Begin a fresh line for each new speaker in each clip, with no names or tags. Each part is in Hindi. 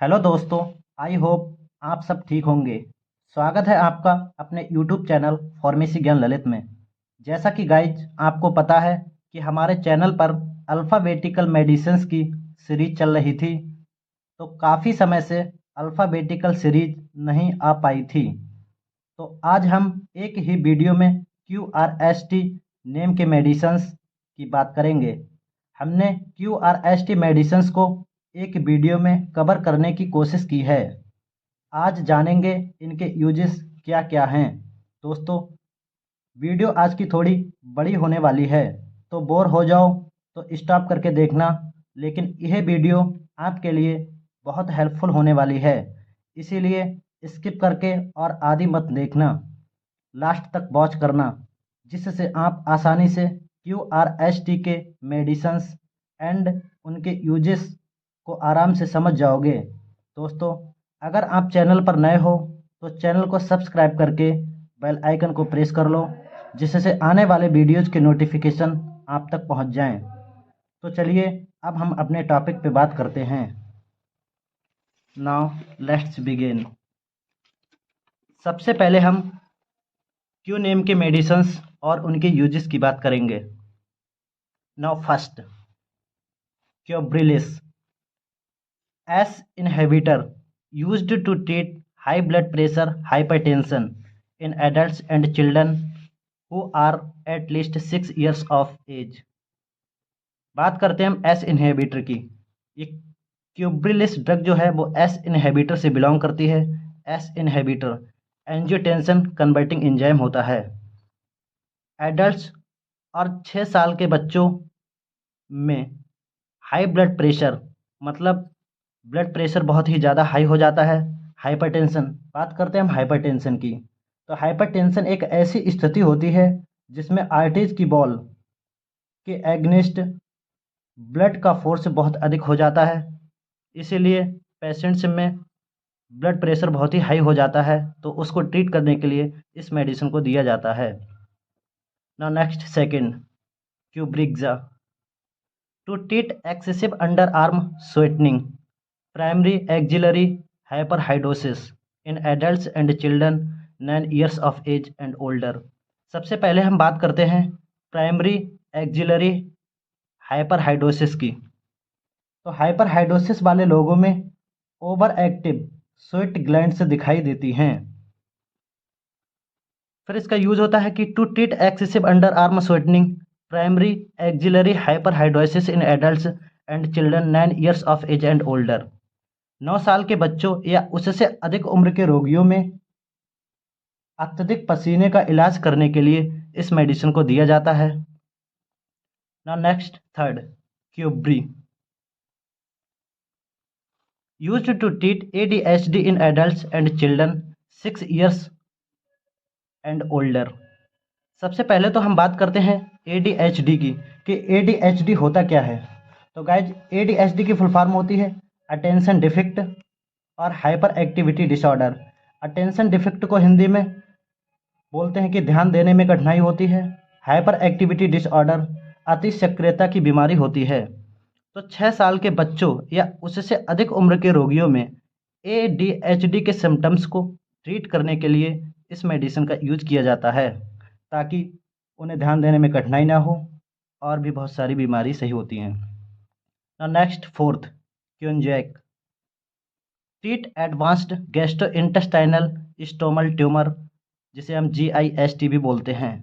हेलो दोस्तों। आई होप आप सब ठीक होंगे। स्वागत है आपका अपने यूट्यूब चैनल फार्मेसी ज्ञान ललित में। जैसा कि गाइज आपको पता है कि हमारे चैनल पर अल्फ़ाबेटिकल मेडिसिन्स की सीरीज चल रही थी, तो काफ़ी समय से अल्फ़ाबेटिकल सीरीज नहीं आ पाई थी। तो आज हम एक ही वीडियो में QRST नेम के मेडिसिन्स की बात करेंगे। हमने QRST मेडिसिन्स को एक वीडियो में कवर करने की कोशिश की है। आज जानेंगे इनके यूजेस क्या क्या हैं। दोस्तों, वीडियो आज की थोड़ी बड़ी होने वाली है, तो बोर हो जाओ तो स्टॉप करके देखना, लेकिन यह वीडियो आपके लिए बहुत हेल्पफुल होने वाली है, इसीलिए स्किप करके और आधी मत देखना, लास्ट तक वॉच करना, जिससे आप आसानी से QRST के मेडिसिन्स एंड उनके यूजेस को आराम से समझ जाओगे। दोस्तों, अगर आप चैनल पर नए हो तो चैनल को सब्सक्राइब करके बेल आइकन को प्रेस कर लो, जिससे आने वाले वीडियोज़ के नोटिफिकेशन आप तक पहुंच जाएं। तो चलिए अब हम अपने टॉपिक पे बात करते हैं। Now let's begin. सबसे पहले हम क्यू नेम के मेडिसिन्स और उनके यूजेस की बात करेंगे। Now first, Qbrelis ACE inhibitor used to treat high blood pressure hypertension in adults and children who are at least 6 years of age। बात करते हैं हम एस इनहिबिटर की। ये क्यूब्रिलिस ड्रग जो है वो एस इनहिबिटर से बिलोंग करती है। ACE inhibitor angiotensin converting enzyme होता है। एडल्ट्स और 6 साल के बच्चों में हाई ब्लड प्रेशर, मतलब ब्लड प्रेशर बहुत ही ज़्यादा हाई हो जाता है। हाइपरटेंशन, बात करते हैं हम हाइपरटेंशन की। तो हाइपरटेंशन एक ऐसी स्थिति होती है जिसमें आर्टरीज की बॉल के एगनेस्ट ब्लड का फोर्स बहुत अधिक हो जाता है, इसीलिए पेशेंट्स में ब्लड प्रेशर बहुत ही हाई हो जाता है, तो उसको ट्रीट करने के लिए इस मेडिसिन को दिया जाता है। Now next, second, Qbrexza to treat excessive underarm sweating, primary axillary hyperhidrosis in adults and children 9 years of age and older. सबसे पहले हम बात करते हैं प्राइमरी एक्जिलरी हाइपरहाइडोसिस की। तो हाइपरहाइडोसिस वाले लोगों में ओवर एक्टिव स्वेट ग्लैंड्स दिखाई देती हैं। फिर इसका यूज होता है कि to treat excessive underarm sweating, primary axillary hyperhidrosis in adults and children 9 years of age and older. 9 साल के बच्चों या उससे अधिक उम्र के रोगियों में अत्यधिक पसीने का इलाज करने के लिए इस मेडिसिन को दिया जाता है। नाउ नेक्स्ट, थर्ड, क्यूब्री used to treat ADHD in adults and children 6 years and older। सबसे पहले तो हम बात करते हैं ADHD की कि ADHD होता क्या है। तो गाइज, ADHD की फुल फॉर्म होती है अटेंशन डिफिक्ट और hyper activity disorder. Attention deficit को हिंदी में बोलते हैं कि ध्यान देने में कठिनाई होती है। हाइपर एक्टिविटी डिसऑर्डर अति सक्रियता की बीमारी होती है। तो 6 साल के बच्चों या उससे अधिक उम्र के रोगियों में ADHD के सिम्टम्स को ट्रीट करने के लिए इस मेडिसिन का यूज किया जाता है, ताकि उन्हें ध्यान देने में कठिनाई ना हो, और भी बहुत सारी बीमारी सही होती हैं। Now next, fourth, Qinlock treat advanced gastrointestinal stromal tumour, जिसे हम GIST भी बोलते हैं।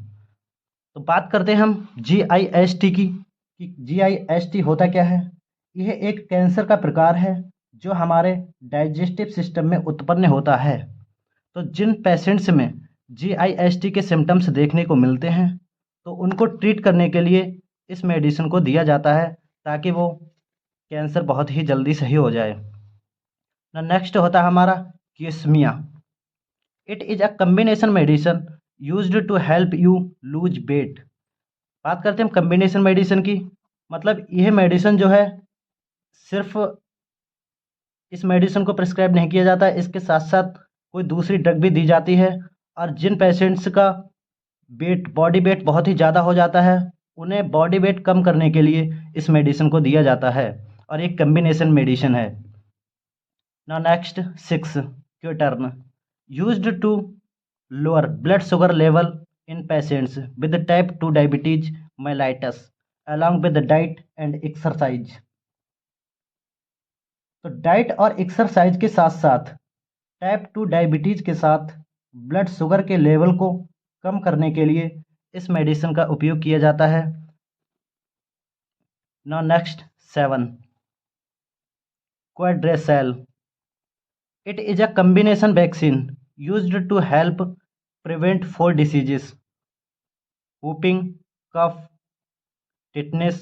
तो बात करते हैं हम GIST की कि GIST होता क्या है। यह एक कैंसर का प्रकार है जो हमारे डाइजेस्टिव सिस्टम में उत्पन्न होता है। तो जिन पेशेंट्स में GIST के सिम्टम्स देखने को मिलते हैं, तो उनको ट्रीट करने के लिए इस मेडिसिन को दिया जाता है, ताकि वो कैंसर बहुत ही जल्दी सही हो जाए। ना नेक्स्ट होता है हमारा Qsymia. It is a combination medicine used to help you lose weight. बात करते हैं हम कम्बिनेशन मेडिसिन की, मतलब यह मेडिसिन जो है सिर्फ इस मेडिसिन को प्रिस्क्राइब नहीं किया जाता है, इसके साथ साथ कोई दूसरी ड्रग भी दी जाती है। और जिन पेशेंट्स का बॉडी वेट बहुत ही ज़्यादा हो जाता है, उन्हें बॉडी वेट कम करने के लिए इस मेडिसिन को दिया जाता है, और एक कम्बिनेशन मेडिसिन है। Now next 6, Quetern, used to lower blood sugar level in patients with type 2 diabetes mellitus along with the diet and exercise. तो डाइट और एक्सरसाइज के साथ साथ टाइप 2 डायबिटीज के साथ ब्लड शुगर के लेवल को कम करने के लिए इस मेडिसिन का उपयोग किया जाता है। Now next 7, Quadracel, it is a combination vaccine used to help prevent 4 diseases: whooping cough, tetanus,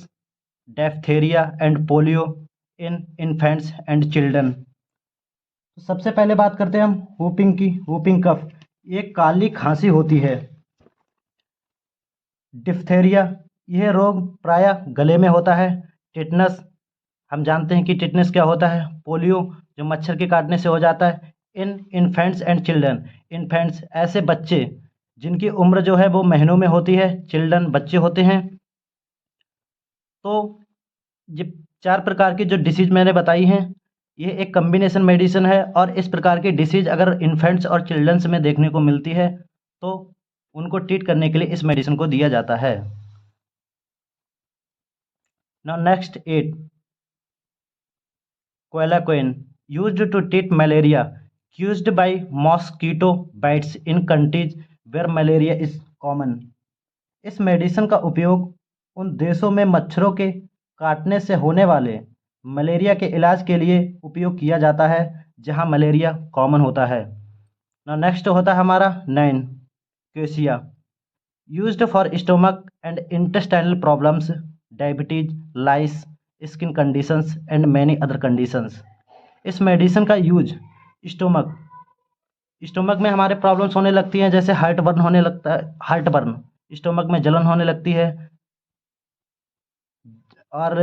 diphtheria and polio in infants and children. तो सबसे पहले बात करते हैं हम whooping की। whooping cough ये काली खांसी होती है। डिप्थेरिया यह रोग प्रायः गले में होता है। टिटनस हम जानते हैं कि टिटनस क्या होता है। पोलियो जो मच्छर के काटने से हो जाता है। In infants and children, infants ऐसे बच्चे जिनकी उम्र जो है वो महीनों में होती है। चिल्ड्रन बच्चे होते हैं। तो ये 4 प्रकार की जो डिसीज मैंने बताई हैं ये एक कम्बिनेशन मेडिसिन है और इस प्रकार की डिसीज अगर इन्फेंट्स और चिल्ड्रंस में देखने को मिलती है तो उनको ट्रीट करने के लिए इस मेडिसिन को दिया जाता है। Now next 8, Qualaquin, used to treat malaria caused by mosquito bites in countries where malaria is common. इस मेडिसिन का उपयोग उन देशों में मच्छरों के काटने से होने वाले मलेरिया के इलाज के लिए उपयोग किया जाता है जहां मलेरिया कॉमन होता है। ना नेक्स्ट होता है हमारा 9, quassia, used for stomach and intestinal problems, diabetes, lice, skin conditions and many other conditions. इस मेडिसिन का यूज स्टोमक में हमारे प्रॉब्लम्स होने लगती हैं, जैसे हार्ट बर्न होने लगता है, हार्ट बर्न, स्टोमक में जलन होने लगती है और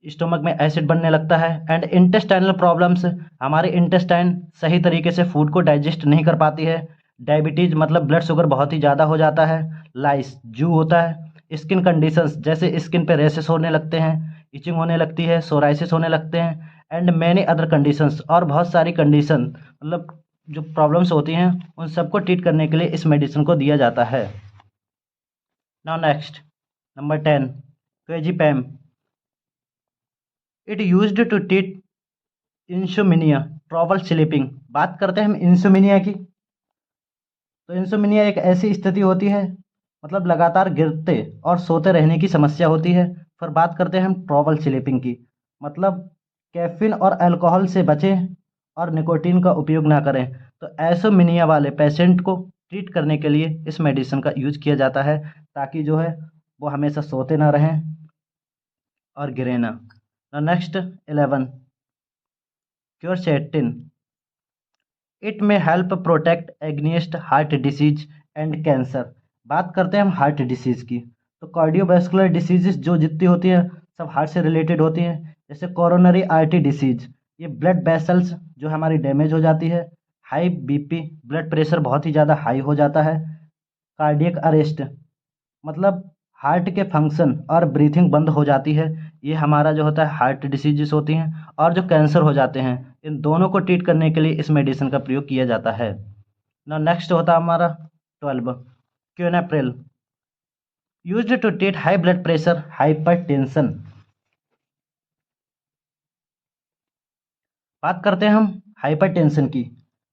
स्टोमक में एसिड बनने लगता है। एंड इंटेस्टाइनल प्रॉब्लम्स, हमारे इंटेस्टाइन सही तरीके से फूड को डाइजेस्ट नहीं कर पाती है। डायबिटीज मतलब ब्लड शुगर बहुत ही ज़्यादा हो जाता है। लाइस जू होता है। स्किन कंडीशंस जैसे स्किन पे रेसेस होने लगते हैं, इचिंग होने लगती है, सोराइसिस होने लगते हैं एंड मैनी अदर कंडीशंस, और बहुत सारी कंडीशन मतलब जो प्रॉब्लम्स होती हैं उन सबको ट्रीट करने के लिए इस मेडिसिन को दिया जाता है। Now next number 10, quazepam, it used to treat insomnia, trouble sleeping. बात करते हैं हम इंसोमिनिया की। तो इंसोमिनिया एक ऐसी स्थिति होती है मतलब लगातार गिरते और सोते रहने की समस्या होती है। फिर बात करते हैं हम ट्रबल स्लीपिंग की, मतलब कैफीन और अल्कोहल से बचें और निकोटीन का उपयोग ना करें। तो इंसोमिनिया वाले पेशेंट को ट्रीट करने के लिए इस मेडिसिन का यूज किया जाता है ताकि जो है वो हमेशा सोते ना रहें और गिरे ना। Next 11, quercetin, it may help protect against heart disease and cancer. बात करते हैं हम हार्ट डिसीज़ की। तो कार्डियोवैस्कुलर डिसीजेस जो जितनी होती हैं सब हार्ट से रिलेटेड होती हैं, जैसे कोरोनरी आर्टरी डिसीज, ये ब्लड वेसल्स जो हमारी डैमेज हो जाती है। हाई बीपी, ब्लड प्रेशर बहुत ही ज़्यादा हाई हो जाता है। कार्डियक अरेस्ट मतलब हार्ट के फंक्शन और ब्रीथिंग बंद हो जाती है, ये हमारा जो होता है हार्ट डिसीजेस होती हैं। और जो कैंसर हो जाते हैं, इन दोनों को ट्रीट करने के लिए इस मेडिसिन का प्रयोग किया जाता है। ना नेक्स्ट होता है हमारा 12, quinapril, used to treat high blood pressure, hypertension. बात करते हैं हम हाइपरटेंशन की।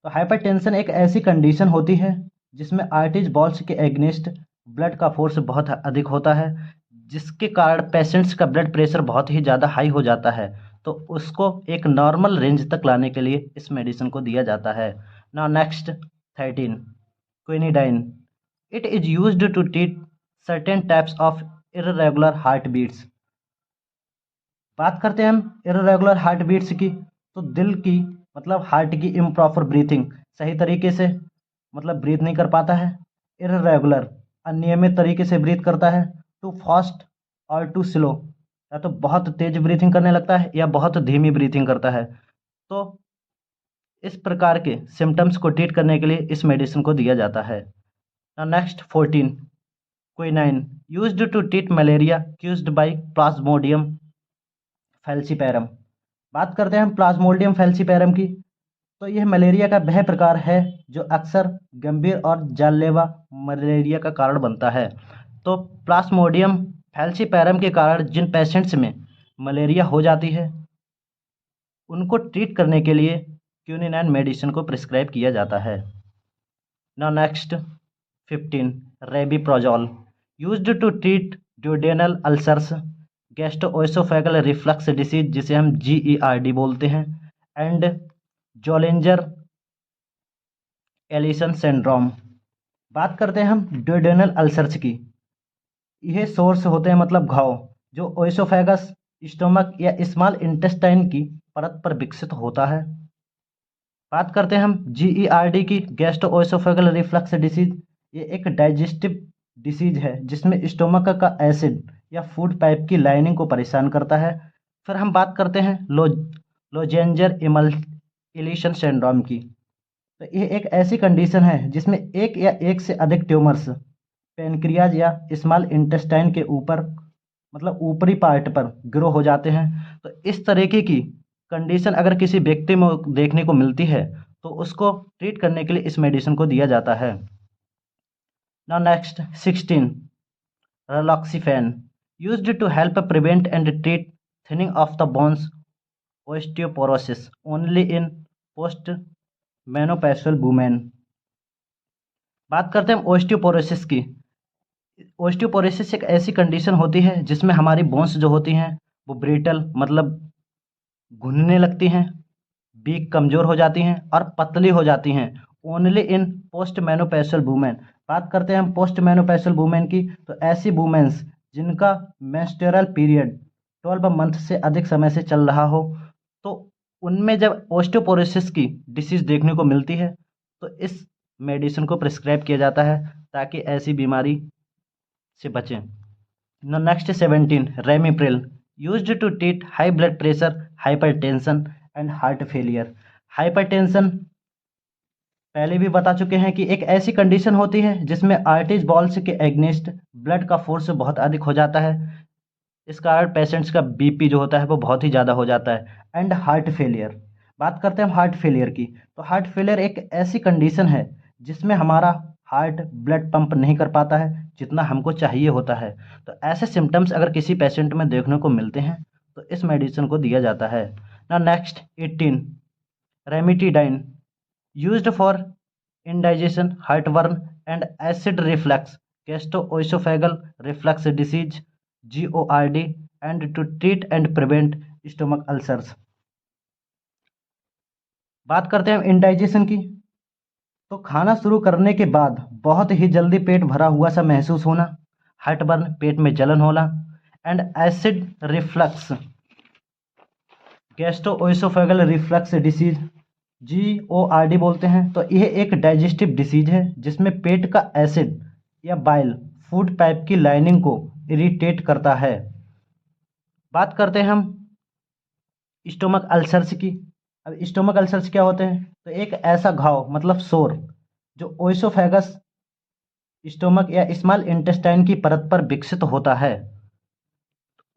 तो हाइपरटेंशन एक ऐसी कंडीशन होती है जिसमें आर्टरीज बॉल्स के एग्नेस्ट ब्लड का फोर्स बहुत अधिक होता है, जिसके कारण पेशेंट्स का ब्लड प्रेशर बहुत ही ज़्यादा हाई हो जाता है। तो उसको एक नॉर्मल रेंज तक लाने के लिए इस मेडिसिन को दिया जाता है। Now next 13, quinidine, it is used to treat certain types of irregular heart beats. बात करते हैं हम इर्रेगुलर हार्ट बीट्स की। तो दिल की मतलब हार्ट की इम्प्रॉपर ब्रीथिंग, सही तरीके से मतलब ब्रीथ नहीं कर पाता है। इर्रेगुलर अनियमित तरीके से ब्रीथ करता है। टू फास्ट और टू स्लो, या तो बहुत तेज ब्रीथिंग करने लगता है या बहुत धीमी ब्रीथिंग करता है। तो इस प्रकार के सिम्टम्स को ट्रीट करने के लिए इस मेडिसिन को दिया जाता है। Next 14, quinine, used to treat malaria caused by Plasmodium falciparum. बात करते हैं हम प्लाज्मोडियम फैल्सीपैरम की। तो यह मलेरिया का वह प्रकार है जो अक्सर गंभीर और जानलेवा मलेरिया का कारण बनता है। तो प्लाज्मोडियम फैल्सीपैरम के कारण जिन पेशेंट्स में मलेरिया हो जाती है उनको ट्रीट करने के लिए क्विनिनाइन मेडिसिन को प्रिस्क्राइब किया जाता है। Now next 15 rabeprazole used to treat duodenal ulcers, gastroesophageal reflux disease जिसे हम GERD बोलते हैं, एंड जोलिंजर एलिसन सिंड्रोम। बात करते हैं हम ड्यूडेनल अल्सर्स की। यह सोर्स होते हैं मतलब घाव जो ओएसोफेगस, स्टोमक या स्मॉल इंटेस्टाइन की परत पर विकसित होता है। बात करते हैं हम GERD की, गैस्ट्रोएसोफेगल रिफ्लक्स डिसीज। ये एक डाइजेस्टिव डिसीज है जिसमें स्टोमक का एसिड या फूड पाइप की लाइनिंग को परेशान करता है। फिर हम बात करते हैं लोजेंजर इमल्सिलेशन सिंड्रोम की। तो ये एक ऐसी कंडीशन है जिसमें एक या एक से अधिक ट्यूमर्स पेनक्रियाज या स्मॉल इंटेस्टाइन के ऊपर मतलब ऊपरी पार्ट पर ग्रो हो जाते हैं। तो इस तरीके की कंडीशन अगर किसी व्यक्ति में देखने को मिलती है तो उसको ट्रीट करने के लिए इस मेडिसिन को दिया जाता है। Now next 16 raloxifene used to help prevent and treat thinning of the bones osteoporosis only in post menopausal women. बात करते हैं ओस्टियोपोरोसिस की। ओस्टियोपोरोसिस एक ऐसी कंडीशन होती है जिसमें हमारी बोन्स जो होती हैं वो ब्रिटल मतलब घुलने लगती हैं, बीक कमज़ोर हो जाती हैं और पतली हो जाती हैं only in post menopausal women. बात करते हैं हम पोस्ट मेनोपॉज़ल वुमेन की। तो ऐसी वुमेन्स जिनका मेंस्ट्रुअल पीरियड 12 मंथ से अधिक समय से चल रहा हो, तो उनमें जब ओस्टियोपोरोसिस की डिसीज़ देखने को मिलती है तो इस मेडिसिन को प्रिस्क्राइब किया जाता है ताकि ऐसी बीमारी से बचें। Next 17 ramipril used to treat high blood pressure, hypertension and heart failure. Hypertension पहले भी बता चुके हैं कि एक ऐसी कंडीशन होती है जिसमें आर्टरीज वॉल्स के एग्नेस्ट ब्लड का फोर्स बहुत अधिक हो जाता है। इस कारण पेशेंट्स का BP जो होता है वो बहुत ही ज़्यादा हो जाता है। एंड हार्ट फेलियर, बात करते हैं हम हार्ट फेलियर की। तो हार्ट फेलियर एक ऐसी कंडीशन है जिसमें हमारा हार्ट ब्लड पंप नहीं कर पाता है जितना हमको चाहिए होता है। तो ऐसे सिम्टम्स अगर किसी पेशेंट में देखने को मिलते हैं तो इस मेडिसिन को दिया जाता है। ना next 18 ranitidine used for indigestion, heartburn and acid reflux, gastroesophageal reflux disease GORD and to treat and prevent stomach ulcers. बात करते हैं इंडाइजेशन की। तो खाना शुरू करने के बाद बहुत ही जल्दी पेट भरा हुआ सा महसूस होना, हार्टबर्न पेट में जलन होना, and acid reflux, gastroesophageal reflux disease GORD बोलते हैं। तो यह एक डाइजेस्टिव डिसीज है जिसमें पेट का एसिड या बाइल फूड पाइप की लाइनिंग को इरिटेट करता है। बात करते हैं हम स्टोमक अल्सर्स की। अब स्टोमक अल्सर्स क्या होते हैं? तो एक ऐसा घाव मतलब सोर जो ओइसोफेगस, स्टोमक या स्मॉल इंटेस्टाइन की परत पर विकसित होता है,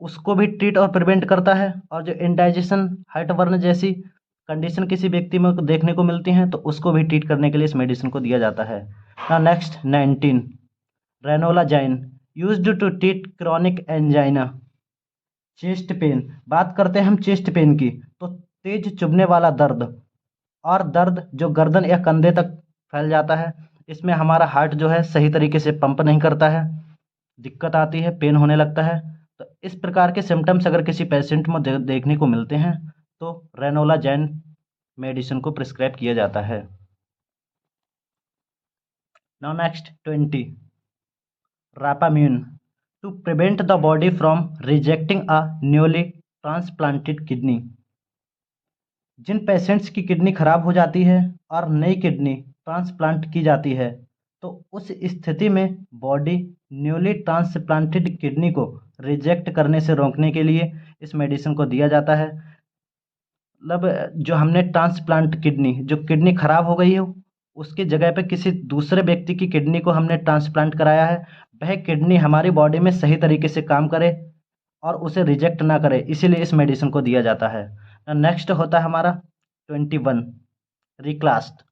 उसको भी ट्रीट और प्रिवेंट करता है। और जो इंडाइजेशन, हार्टबर्न जैसी कंडीशन किसी व्यक्ति में देखने को मिलती हैं तो उसको भी ट्रीट करने के लिए इस मेडिसिन को दिया जाता है। ना next 19 ranolazine used to treat chronic angina, chest pain. बात करते हैं हम चेस्ट पेन की। तो तेज चुभने वाला दर्द और दर्द जो गर्दन या कंधे तक फैल जाता है, इसमें हमारा हार्ट जो है सही तरीके से पंप नहीं करता है, दिक्कत आती है, पेन होने लगता है। तो इस प्रकार के सिम्टम्स अगर किसी पेशेंट में देखने को मिलते हैं तो रेनोलाजाइन मेडिसिन को प्रिस्क्राइब किया जाता है। Now next 20 Rapamune to prevent the body from rejecting a newly transplanted kidney. जिन पेशेंट्स की किडनी खराब हो जाती है और नई किडनी ट्रांसप्लांट की जाती है तो उस स्थिति में बॉडी न्यूली ट्रांसप्लांटेड किडनी को रिजेक्ट करने से रोकने के लिए इस मेडिसिन को दिया जाता है। मतलब जो हमने ट्रांसप्लांट किडनी, जो किडनी खराब हो गई हो उसकी जगह पे किसी दूसरे व्यक्ति की किडनी को हमने ट्रांसप्लांट कराया है, वह किडनी हमारी बॉडी में सही तरीके से काम करे और उसे रिजेक्ट ना करे, इसीलिए इस मेडिसिन को दिया जाता है। नेक्स्ट होता है हमारा 21 Reclast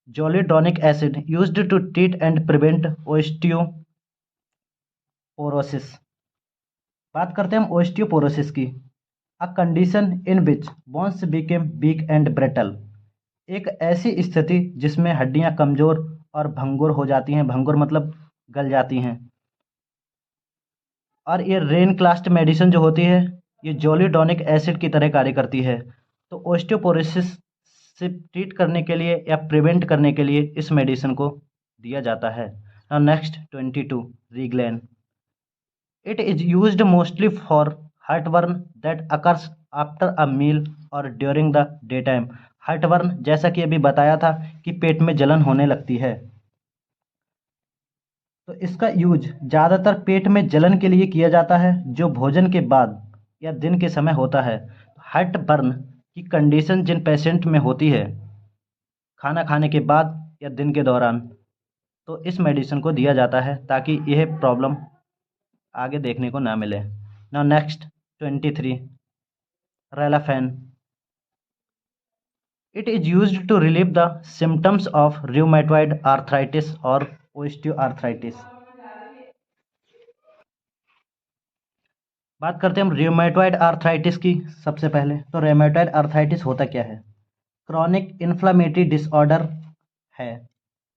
zoledronic acid used to treat and prevent osteoporosis. बात करते हैं हम ओस्टियोपोरोसिस की। A condition in which bones become weak and brittle. एक ऐसी स्थिति जिसमें हड्डियां कमजोर और भंगुर हो जाती हैं। भंगुर मतलब गल जाती हैं। और ये रेनक्लास्ट मेडिसिन जो होती है ये जोलिडोनिक एसिड की तरह कार्य करती है। तो ओस्टियोपोरोसिस से ट्रीट करने के लिए या प्रिवेंट करने के लिए इस मेडिसिन को दिया जाता है। Next 22 Reglan. It is used mostly for heartburn that occurs after a meal और during the daytime. Heartburn जैसा कि अभी बताया था कि पेट में जलन होने लगती है, तो इसका यूज ज़्यादातर पेट में जलन के लिए किया जाता है जो भोजन के बाद या दिन के समय होता है। हार्ट बर्न की कंडीशन जिन पेशेंट में होती है खाना खाने के बाद या दिन के दौरान, तो इस मेडिसिन को दिया जाता है ताकि यह प्रॉब्लम आगे देखने को ना मिले। Now next 23 Relafen. It is used to relieve the symptoms of rheumatoid arthritis और ओस्टियोआर्थराइटिस। बात करते हैं हम रूमेटॉइड आर्थराइटिस की। सबसे पहले तो रूमेटॉइड आर्थराइटिस होता क्या है? क्रॉनिक इन्फ्लेमेटरी डिसऑर्डर है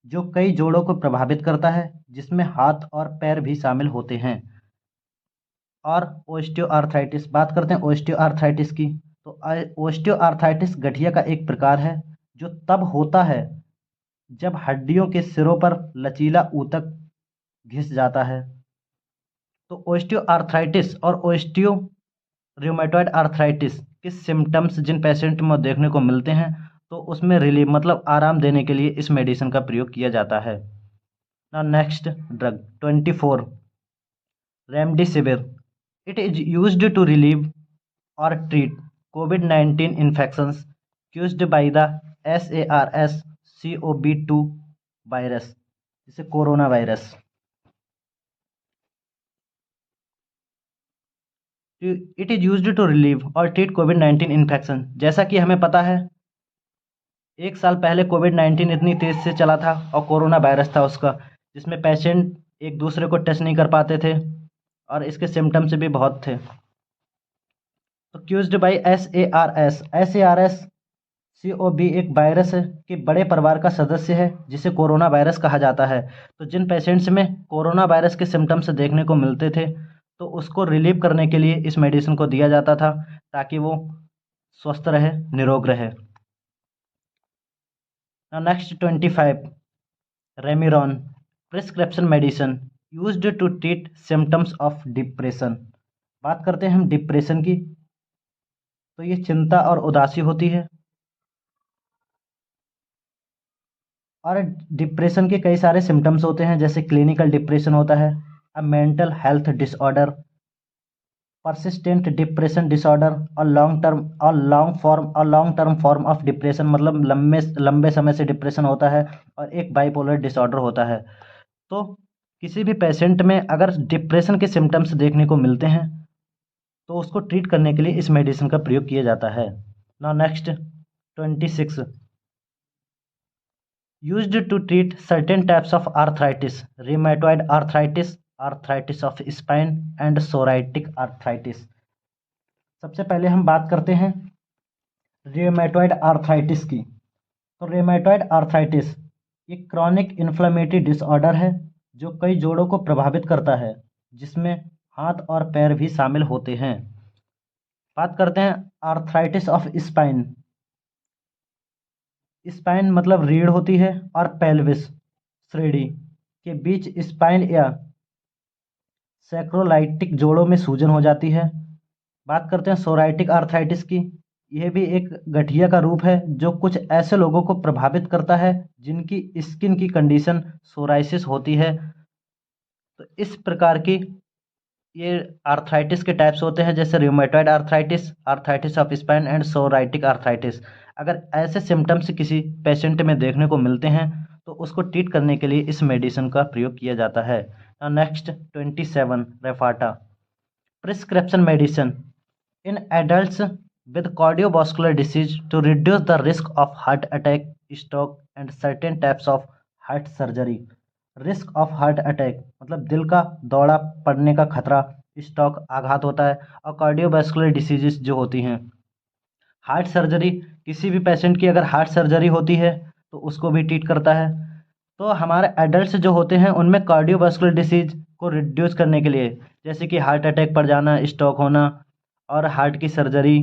जो कई जोड़ों को प्रभावित करता है जिसमें हाथ और पैर भी शामिल होते हैं। और ओस्टियोआर्थराइटिस, बात करते हैं ओस्टियोआर्थराइटिस की। तो ओस्टियोआर्थराइटिस गठिया का एक प्रकार है जो तब होता है जब हड्डियों के सिरों पर लचीला ऊतक घिस जाता है। तो ओस्टियोआर्थराइटिस और रूमेटॉइड आर्थराइटिस के सिम्टम्स जिन पेशेंट में देखने को मिलते हैं तो उसमें रिलीफ मतलब आराम देने के लिए इस मेडिसिन का प्रयोग किया जाता है। ना next drug 24 remdesivir. It is used to relieve और ट्रीट कोविड-19 infections caused by the SARS-CoV-2 virus, जिसे corona virus. It is used to relieve और ट्रीट कोविड-19 इन्फेक्शन। जैसा कि हमें पता है 1 साल पहले कोविड-19 इतनी तेज से चला था और कोरोना वायरस था उसका, जिसमें पेशेंट एक दूसरे को टच नहीं कर पाते थे और इसके सिम्टम्स भी बहुत थे। तो क्यूज्ड बाई SARS CoV एक वायरस के बड़े परिवार का सदस्य है जिसे कोरोना वायरस कहा जाता है। तो जिन पेशेंट्स में कोरोना वायरस के सिम्टम्स देखने को मिलते थे तो उसको रिलीव करने के लिए इस मेडिसिन को दिया जाता था ताकि वो स्वस्थ रहे, निरोग रहे। Next 25 Remeron prescription medicine used to treat symptoms of depression. बात करते हैं हम डिप्रेशन की। तो ये चिंता और उदासी होती है और डिप्रेशन के कई सारे सिम्टम्स होते हैं जैसे क्लिनिकल डिप्रेशन होता है, a mental health disorder, persistent depression disorder और long term form of depression मतलब लंबे समय से डिप्रेशन होता है, और एक बाइपोलर डिसऑर्डर होता है। तो किसी भी पेशेंट में अगर डिप्रेशन के सिम्टम्स देखने को मिलते हैं तो उसको ट्रीट करने के लिए इस मेडिसिन का प्रयोग किया जाता है। Now next 26 used to treat certain types of arthritis, rheumatoid arthritis, arthritis of spine and psoriatic arthritis। सबसे पहले हम बात करते हैं rheumatoid arthritis की। तो rheumatoid arthritis ये क्रॉनिक इन्फ्लेमेटरी डिसऑर्डर है जो कई जोड़ों को प्रभावित करता है जिसमें हाथ और पैर भी शामिल होते हैं। बात करते हैं आर्थराइटिस ऑफ स्पाइन। स्पाइन मतलब रीढ़ होती है और पेल्विस श्रेणी के बीच स्पाइन या सैक्रोलाइटिक जोड़ों में सूजन हो जाती है। बात करते हैं सोराइटिक आर्थराइटिस की। यह भी एक गठिया का रूप है जो कुछ ऐसे लोगों को प्रभावित करता है जिनकी स्किन की कंडीशन सोराइसिस होती है। तो इस प्रकार की ये आर्थराइटिस के टाइप्स होते हैं जैसे rheumatoid arthritis, arthritis of spine and psoriatic arthritis. अगर ऐसे सिम्टम्स किसी पेशेंट में देखने को मिलते हैं तो उसको ट्रीट करने के लिए इस मेडिसिन का प्रयोग किया जाता है। Next 27 Repatha prescription medicine in adults with cardiovascular disease to reduce the risk of heart attack, stroke and certain types of heart surgery. Risk of heart attack मतलब दिल का दौरा पड़ने का खतरा, स्ट्रोक आघात होता है, और कार्डियोवास्कुलर डिसीजेस जो होती हैं। हार्ट सर्जरी, किसी भी पेशेंट की अगर हार्ट सर्जरी होती है तो उसको भी ट्रीट करता है। तो हमारे एडल्ट्स जो होते हैं उनमें कार्डियोवास्कुलर डिसीज को रिड्यूस करने के लिए, जैसे कि हार्ट अटैक पड़ जाना, स्ट्रोक होना और हार्ट की सर्जरी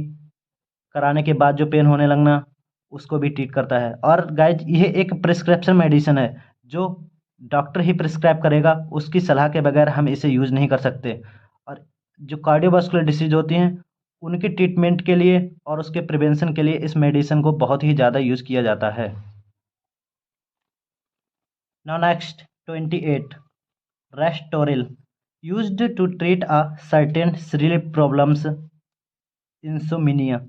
कराने के बाद जो पेन होने लगना, उसको भी ट्रीट करता है। और गाइज ये एक प्रिस्क्रिप्शन मेडिसिन है जो डॉक्टर ही प्रिस्क्राइब करेगा, उसकी सलाह के बगैर हम इसे यूज़ नहीं कर सकते। और जो कार्डियोवास्कुलर डिसीज होती हैं उनके ट्रीटमेंट के लिए और उसके प्रिवेंशन के लिए इस मेडिसिन को बहुत ही ज़्यादा यूज़ किया जाता है। Now next 28 Restoril used to treat a certain sleep problems insomnia.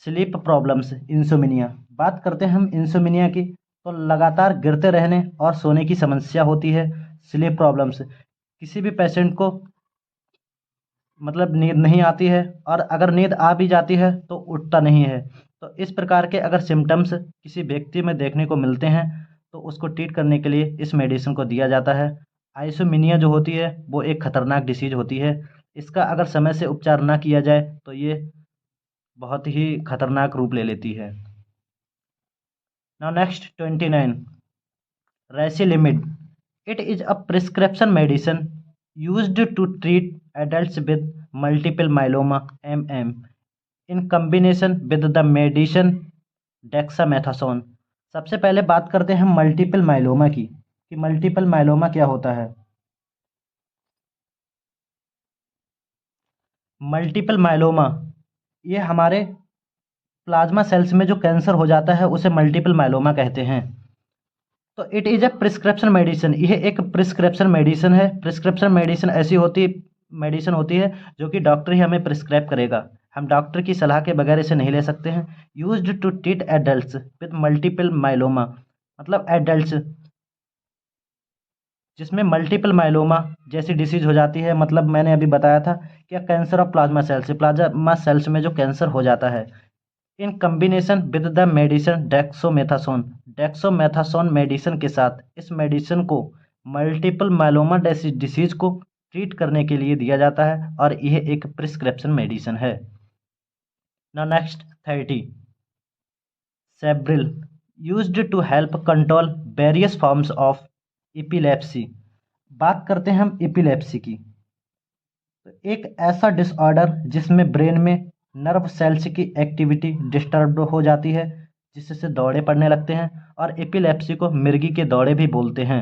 Sleep problems insomnia, बात करते हैं हम इंसोमिनिया की, तो लगातार गिरते रहने और सोने की समस्या होती है। स्लीप प्रॉब्लम्स, किसी भी पेशेंट को मतलब नींद नहीं आती है, और अगर नींद आ भी जाती है तो उठता नहीं है। तो इस प्रकार के अगर सिम्टम्स किसी व्यक्ति में देखने को मिलते हैं तो उसको ट्रीट करने के लिए इस मेडिसिन को दिया जाता है। आइसोमिनिया जो होती है वो एक खतरनाक डिसीज होती है। इसका अगर समय से उपचार ना किया जाए तो ये बहुत ही खतरनाक रूप ले लेती है। Now next 29 Revlimid, it is a prescription medicine used to treat adults with multiple myeloma MM in combination with the medicine dexamethasone। सबसे पहले बात करते हैं हम मल्टीपल माइलोमा की, कि मल्टीपल माइलोमा क्या होता है। मल्टीपल माइलोमा ये हमारे प्लाज्मा सेल्स में जो कैंसर हो जाता है उसे मल्टीपल माइलोमा कहते हैं। तो it is a prescription medicine, यह एक प्रिस्क्रिप्शन मेडिसिन है। प्रिस्क्रिप्शन मेडिसिन होती है जो कि डॉक्टर ही हमें प्रिस्क्राइब करेगा, हम डॉक्टर की सलाह के बगैर इसे नहीं ले सकते हैं। Used to treat adults with multiple myeloma, मतलब एडल्ट्स जिसमें मल्टीपल माइलोमा जैसी डिसीज हो जाती है, मतलब मैंने अभी बताया था कि cancer of plasma cells, plasma cells में जो कैंसर हो जाता है, in combination with the medicine dexamethasone, dexamethasone medicine के साथ इस मेडिसिन को मल्टीपल माइलोमा डिसीज को ट्रीट करने के लिए दिया जाता है, और यह एक प्रिस्क्रिप्शन मेडिसिन है। Now next 30 Sabril used to help control various forms of epilepsy. बात करते हैं हम एपिलेप्सी की, तो एक ऐसा डिसऑर्डर जिसमें ब्रेन में नर्व सेल्स की एक्टिविटी डिस्टर्ब हो जाती है, जिससे दौड़े पड़ने लगते हैं, और एपिलेप्सी को मिर्गी के दौड़े भी बोलते हैं।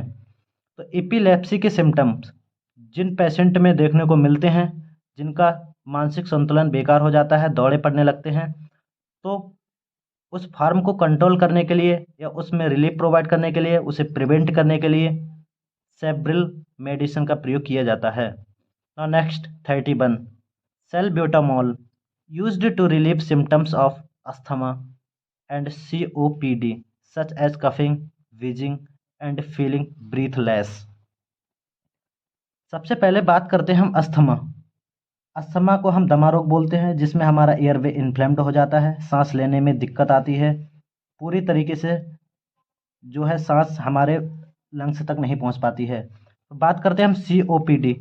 तो एपिलेप्सी के सिम्टम्स जिन पेशेंट में देखने को मिलते हैं, जिनका मानसिक संतुलन बेकार हो जाता है, दौड़े पड़ने लगते हैं, तो उस फार्म को कंट्रोल करने के लिए या उसमें रिलीफ प्रोवाइड करने के लिए, उसे प्रिवेंट करने के लिए सेब्रिल मेडिसिन का प्रयोग किया जाता है। Now next 31 salbutamol used to relieve symptoms of asthma and COPD such as coughing, wheezing and feeling breathless. सबसे पहले बात करते हैं हम अस्थमा। अस्थमा को हम दमा रोग बोलते हैं, जिसमें हमारा एयरवे इन्फ्लेम्ड हो जाता है, सांस लेने में दिक्कत आती है, पूरी तरीके से जो है सांस हमारे लंग्स तक नहीं पहुंच पाती है। तो बात करते हैं हम COPD,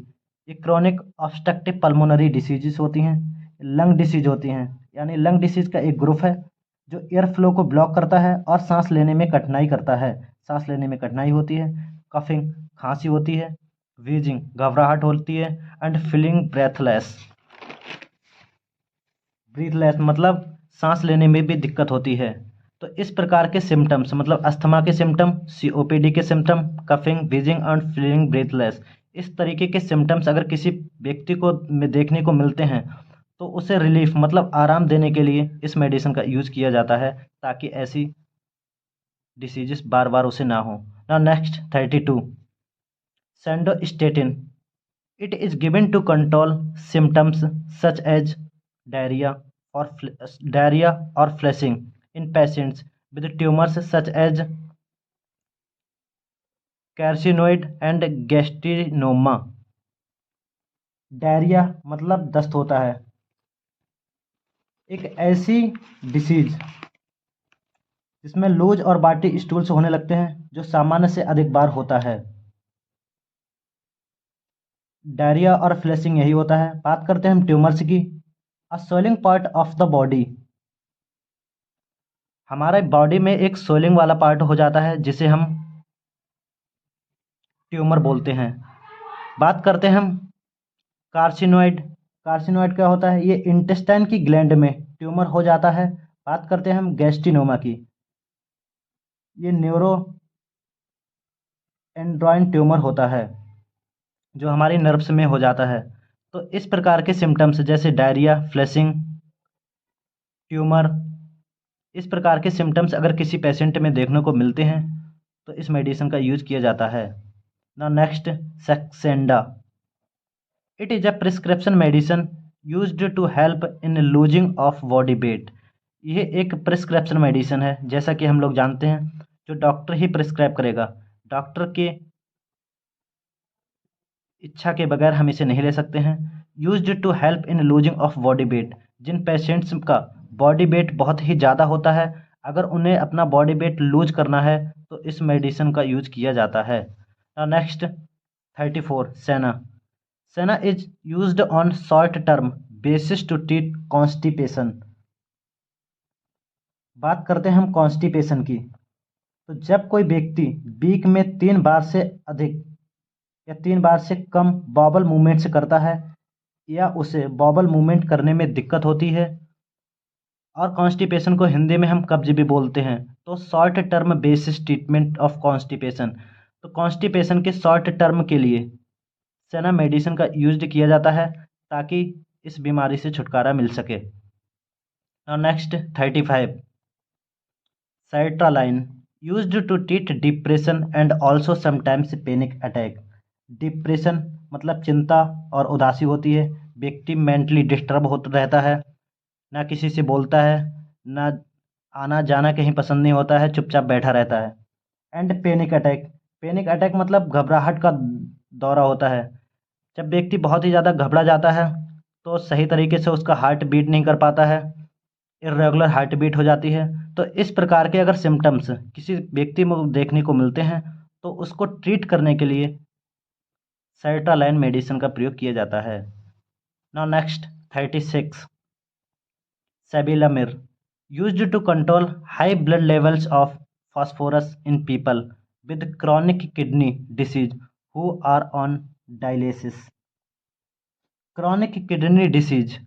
ये क्रॉनिक ऑब्स्ट्रक्टिव पल्मोनरी डिसीजेस होती हैं, लंग डिसीज होती हैं, यानी लंग डिसीज का एक ग्रुप है जो एयर फ्लो को ब्लॉक करता है और सांस लेने में कठिनाई करता है। सांस लेने में कठिनाई होती है, कफिंग खांसी होती है, वीजिंग घबराहट होती है, एंड फीलिंग ब्रेथलेस, ब्रीथलेस मतलब सांस लेने में भी दिक्कत होती है। तो इस प्रकार के सिम्टम्स मतलब अस्थमा के सिम्टम, COPD के symptom, coughing, wheezing and feeling breathless, इस तरीके के सिम्टम्स अगर किसी व्यक्ति को में देखने को मिलते हैं तो उसे रिलीफ मतलब आराम देने के लिए इस मेडिसिन का यूज़ किया जाता है, ताकि ऐसी डिसीजेस बार बार उसे ना हो। Now next 32 सेंडोस्टेटिन, it is given to control symptoms such as diarrhea diarrhea or flushing in patients with tumors such as carcinoid and gastrinoma। Diarrhoea मतलब दस्त होता है, एक ऐसी डिसीज जिसमें लूज और बाटी स्टूल्स होने लगते हैं, जो सामान्य से अधिक बार होता है। डायरिया और फ्लैशिंग यही होता है। बात करते हैं हम ट्यूमर्स की। अ swelling part of the body, हमारे बॉडी में एक स्वेलिंग वाला पार्ट हो जाता है जिसे हम ट्यूमर बोलते हैं। बात करते हैं हम कार्सिनोइड। कार्सिनोइड क्या होता है? ये इंटेस्टाइन की ग्लैंड में ट्यूमर हो जाता है। बात करते हैं हम गैस्ट्रिनोमा की। ये न्यूरो एंड्रॉइन ट्यूमर होता है जो हमारी नर्व्स में हो जाता है। तो इस प्रकार के सिम्टम्स जैसे डायरिया, फ्लैशिंग, ट्यूमर, इस प्रकार के सिम्टम्स अगर किसी पेशेंट में देखने को मिलते हैं तो इस मेडिसिन का यूज किया जाता है। ना next, Saxenda. It is a prescription medicine used to help in losing of body weight. यह एक प्रिस्क्रिप्शन मेडिसिन है, जैसा कि हम लोग जानते हैं, जो डॉक्टर ही प्रिस्क्राइब करेगा। डॉक्टर के इच्छा के बगैर हम इसे नहीं ले सकते हैं। Used to help in losing of body weight, जिन पेशेंट्स का बॉडी वेट बहुत ही ज़्यादा होता है, अगर उन्हें अपना बॉडी वेट लूज करना है तो इस मेडिसिन का यूज किया जाता है। Next 34 senna. Senna is used on short term basis to treat constipation. बात करते हैं हम कॉन्स्टिपेशन की। तो जब कोई व्यक्ति वीक में 3 बार से अधिक या 3 बार से कम बॉबल मूवमेंट्स करता है, या उसे बॉबल मूवमेंट करने में दिक्कत होती है, और कॉन्स्टिपेशन को हिंदी में हम कब्ज भी बोलते हैं, तो short term basis treatment of constipation, तो कॉन्स्टिपेशन के शॉर्ट टर्म के लिए सेना मेडिसिन का यूज किया जाता है ताकि इस बीमारी से छुटकारा मिल सके। Next 35 sertraline, used to treat depression and also sometimes panic attack. Depression मतलब चिंता और उदासी होती है, व्यक्ति मेंटली डिस्टर्ब होता रहता है, ना किसी से बोलता है, ना आना जाना कहीं पसंद नहीं होता है, चुपचाप बैठा रहता है। And panic attack, panic attack मतलब घबराहट का दौरा होता है। जब व्यक्ति बहुत ही ज़्यादा घबरा जाता है तो सही तरीके से उसका हार्ट बीट नहीं कर पाता है, इर्रेगुलर हार्ट बीट हो जाती है। तो इस प्रकार के अगर सिम्टम्स किसी व्यक्ति में देखने को मिलते हैं तो उसको ट्रीट करने के लिए सर्ट्रालाइन मेडिसिन का प्रयोग किया जाता है। Now next 36 sevelamer, used to control high blood levels of phosphorus in people with chronic kidney disease who are on dialysis। Chronic kidney disease,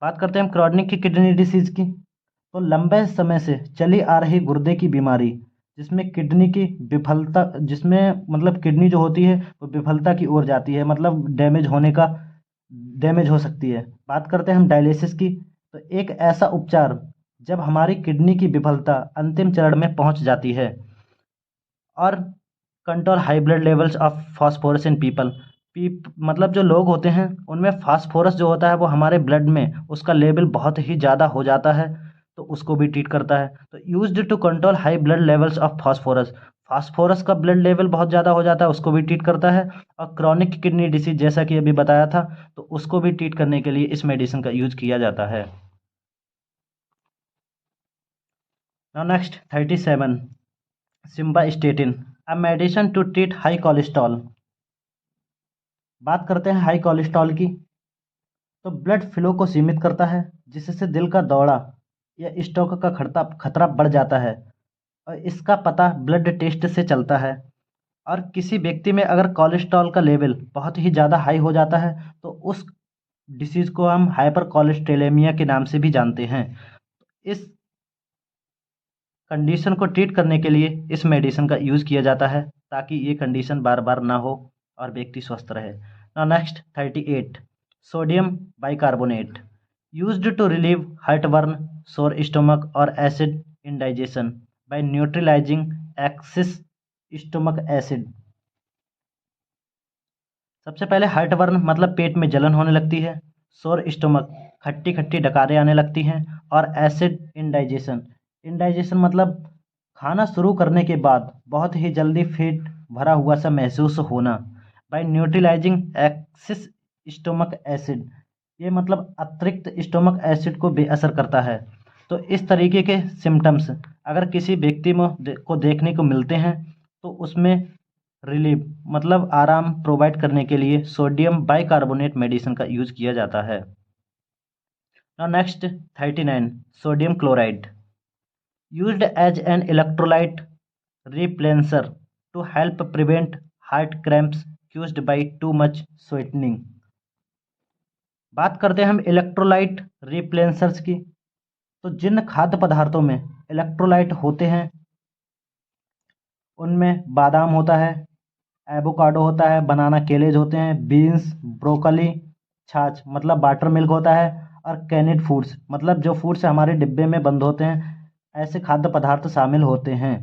बात करते हैं हम क्रॉनिक किडनी डिसीज की। तो लंबे समय से चली आ रही गुर्दे की बीमारी जिसमें किडनी की विफलता, जिसमें मतलब किडनी जो होती है वो विफलता की ओर जाती है, मतलब डैमेज हो सकती है। बात करते हैं हम डायलिसिस की। तो एक ऐसा उपचार जब हमारी किडनी की विफलता अंतिम चरण में पहुंच जाती है, और control high blood levels of phosphorus in people, मतलब जो लोग होते हैं उनमें फास्फोरस जो होता है वो हमारे ब्लड में उसका लेवल बहुत ही ज़्यादा हो जाता है, तो उसको भी ट्रीट करता है। तो used to control high blood levels of phosphorus, phosphorus का ब्लड लेवल बहुत ज़्यादा हो जाता है, उसको भी ट्रीट करता है। और क्रॉनिक किडनी डिसीज जैसा कि अभी बताया था, तो उसको भी ट्रीट करने के लिए इस मेडिसिन का यूज किया जाता है। Now next 37 simvastatin, a medicine to treat high cholesterol. बात करते हैं हाई कोलेस्ट्रॉल की। तो ब्लड फ्लो को सीमित करता है जिससे दिल का दौरा या स्ट्रोक का खतरा बढ़ जाता है, और इसका पता ब्लड टेस्ट से चलता है। और किसी व्यक्ति में अगर कोलेस्ट्रॉल का लेवल बहुत ही ज़्यादा हाई हो जाता है तो उस डिसीज़ को हम हाइपर कोलेस्ट्रेलेमिया के नाम से भी जानते हैं। इस कंडीशन को ट्रीट करने के लिए इस मेडिसिन का यूज़ किया जाता है ताकि ये कंडीशन बार बार ना हो और व्यक्ति स्वस्थ रहे। Now next 38 sodium bicarbonate, used to relieve heartburn, sour stomach और acid indigestion by neutralizing excess stomach acid. सबसे पहले हार्टबर्न मतलब पेट में जलन होने लगती है, सोर स्टोमक खट्टी खट्टी डकारें आने लगती हैं, और एसिड इंडाइजेशन, इंडाइजेशन मतलब खाना शुरू करने के बाद बहुत ही जल्दी पेट भरा हुआ सा महसूस होना। By neutralizing excess stomach acid, ये मतलब अतिरिक्त स्टोमक एसिड को बेअसर करता है। तो इस तरीके के सिम्टम्स अगर किसी व्यक्ति में को देखने को मिलते हैं तो उसमें रिलीफ मतलब आराम प्रोवाइड करने के लिए सोडियम बाइकार्बोनेट मेडिसिन का यूज किया जाता है। Now next 39 sodium chloride used as an electrolyte replenisher to help prevent heart cramps caused by too much sweetening। बात करते हैं हम इलेक्ट्रोलाइट रिप्लेनिशर्स की। तो जिन खाद्य पदार्थों में इलेक्ट्रोलाइट होते हैं उनमें बादाम होता है, एवोकाडो होता है, बनाना केलेज होते हैं, बीन्स, ब्रोकली, छाछ मतलब वाटर मिल्क होता है, और कैनिड फूड्स मतलब जो फूड्स हमारे डिब्बे में बंद होते हैं, ऐसे खाद्य पदार्थ शामिल होते हैं।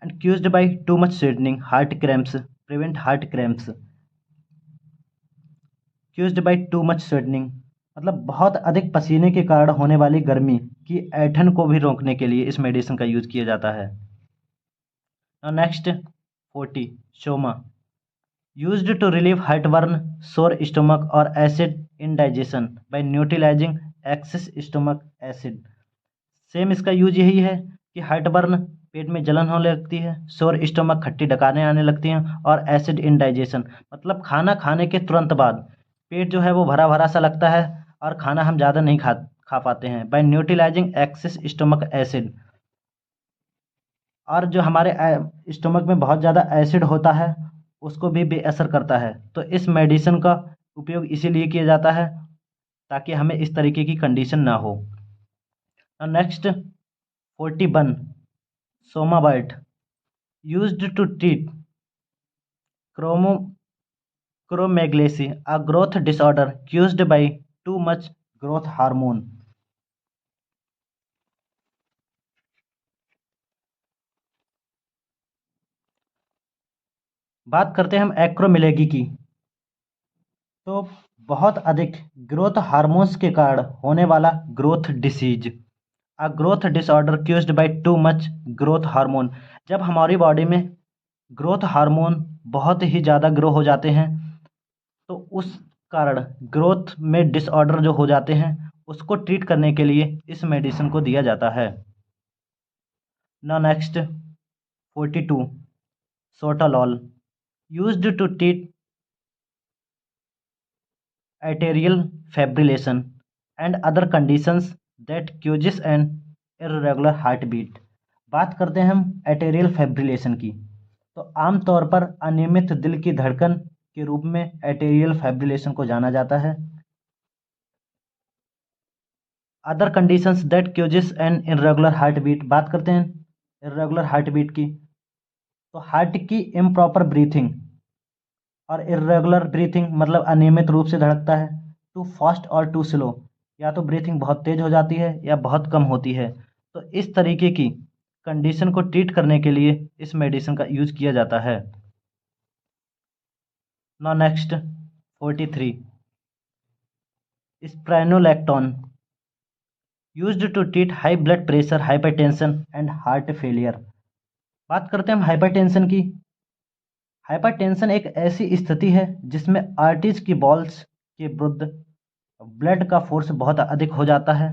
And caused by too much sweating heart cramps prevent heart cramps. Caused by too much sweating मतलब बहुत अधिक पसीने के कारण होने वाली गर्मी की ऐंठन को भी रोकने के लिए इस मेडिसिन का यूज किया जाता है। नेक्स्ट 40 शोमा used to relieve heartburn sour stomach और acid indigestion by neutralizing excess stomach acid. Same इसका यूज यही है कि हार्टबर्न पेट में जलन होने लगती है, सोर स्टोमक खट्टी डकारने आने लगती हैं, और एसिड इनडाइजेशन मतलब खाना खाने के तुरंत बाद पेट जो है वो भरा भरा सा लगता है और खाना हम ज़्यादा नहीं खा पाते हैं by neutralizing excess stomach acid. और जो हमारे स्टोमक में बहुत ज़्यादा एसिड होता है उसको भी बेअसर करता है। तो इस मेडिसिन का उपयोग इसीलिए किया जाता है ताकि हमें इस तरीके की कंडीशन ना हो। Next 41 Somavert used to treat acromegaly a growth disorder caused by too much growth hormone। बात करते हैं हम एक्रोमेलेगी की। तो बहुत अधिक ग्रोथ हार्मोन्स के कारण होने वाला growth disease a growth disorder caused by too much growth hormone. जब हमारी बॉडी में ग्रोथ हार्मोन बहुत ही ज़्यादा ग्रो हो जाते हैं तो उस कारण ग्रोथ में डिसऑर्डर जो हो जाते हैं उसको ट्रीट करने के लिए इस मेडिसिन को दिया जाता है। ना next 42 sotalol used to treat arterial fibrillation and other conditions that causes an irregular heartbeat। बात करते हैं हम arterial fibrillation की। तो आमतौर पर अनियमित दिल की धड़कन के रूप में arterial fibrillation को जाना जाता है। Other conditions that causes an irregular heartbeat बात करते हैं irregular heartbeat की। तो हार्ट की इम्प्रॉपर ब्रीथिंग और इर्रेगुलर ब्रीथिंग मतलब अनियमित रूप से धड़कता है, टू फास्ट और टू स्लो या तो ब्रीथिंग बहुत तेज हो जाती है या बहुत कम होती है। तो इस तरीके की कंडीशन को ट्रीट करने के लिए इस मेडिसिन का यूज किया जाता है। Now next 43 spironolactone used to treat high blood pressure hypertension and heart failure. बात करते हैं हम हाइपरटेंशन की। हाइपरटेंशन एक ऐसी स्थिति है जिसमें आर्टरीज की बॉल्स के विरुद्ध ब्लड का फोर्स बहुत अधिक हो जाता है,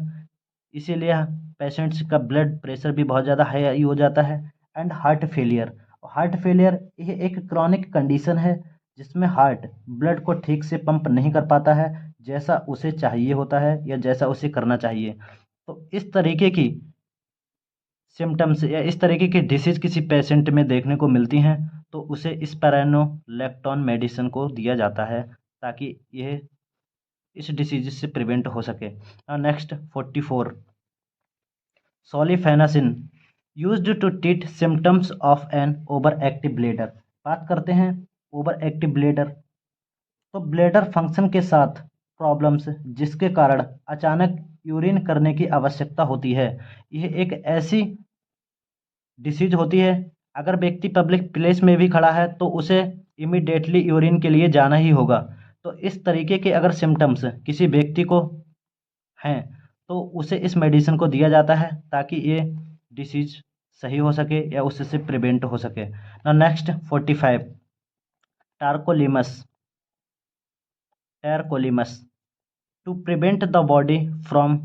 इसीलिए पेशेंट्स का ब्लड प्रेशर भी बहुत ज़्यादा हाई हो जाता है। एंड हार्ट फेलियर ये एक क्रॉनिक कंडीशन है जिसमें हार्ट ब्लड को ठीक से पंप नहीं कर पाता है जैसा उसे चाहिए होता है या जैसा उसे करना चाहिए। तो इस तरीके की सिम्टम्स या इस तरीके की डिसीज़ किसी पेशेंट में देखने को मिलती हैं तो उसे स्पिरोलैक्टोन मेडिसिन को दिया जाता है ताकि यह इस डिसीज से प्रिवेंट हो सके। Next 44 solifenacin used to treat symptoms of an over active bladder. बात करते हैं ओवर एक्टिव ब्लेडर। तो ब्लेडर फंक्शन के साथ प्रॉब्लम्स जिसके कारण अचानक यूरिन करने की आवश्यकता होती है, यह एक ऐसी डिसीज होती है अगर व्यक्ति पब्लिक प्लेस में भी खड़ा है तो उसे इमीडिएटली यूरिन के लिए जाना ही होगा। तो इस तरीके के अगर सिम्टम्स किसी व्यक्ति को हैं तो उसे इस मेडिसिन को दिया जाता है ताकि ये डिसीज सही हो सके या उससे प्रिवेंट हो सके। ना next 45 tacrolimus to prevent the body from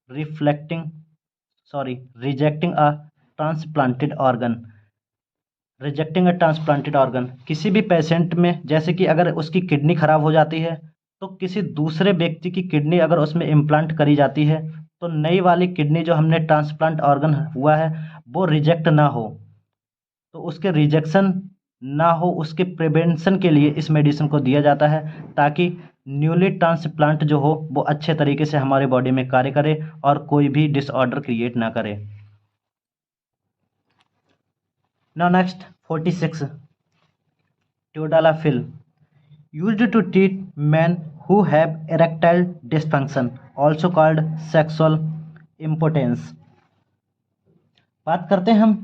rejecting a transplanted organ. किसी भी पेशेंट में, जैसे कि अगर उसकी किडनी खराब हो जाती है तो किसी दूसरे व्यक्ति की किडनी अगर उसमें इम्प्लांट करी जाती है तो नई वाली किडनी जो हमने ट्रांसप्लांट ऑर्गन हुआ है वो रिजेक्ट ना हो, तो उसके रिजेक्शन ना हो उसके प्रिवेंशन के लिए इस मेडिसिन को दिया जाता है, ताकि न्यूली ट्रांसप्लांट जो हो वो अच्छे तरीके से हमारे बॉडी में कार्य करे और कोई भी डिसऑर्डर क्रिएट ना करे। Now next 46 ट्यूडालाफिल used to treat men who have erectile dysfunction, also called sexual impotence। बात करते हैं हम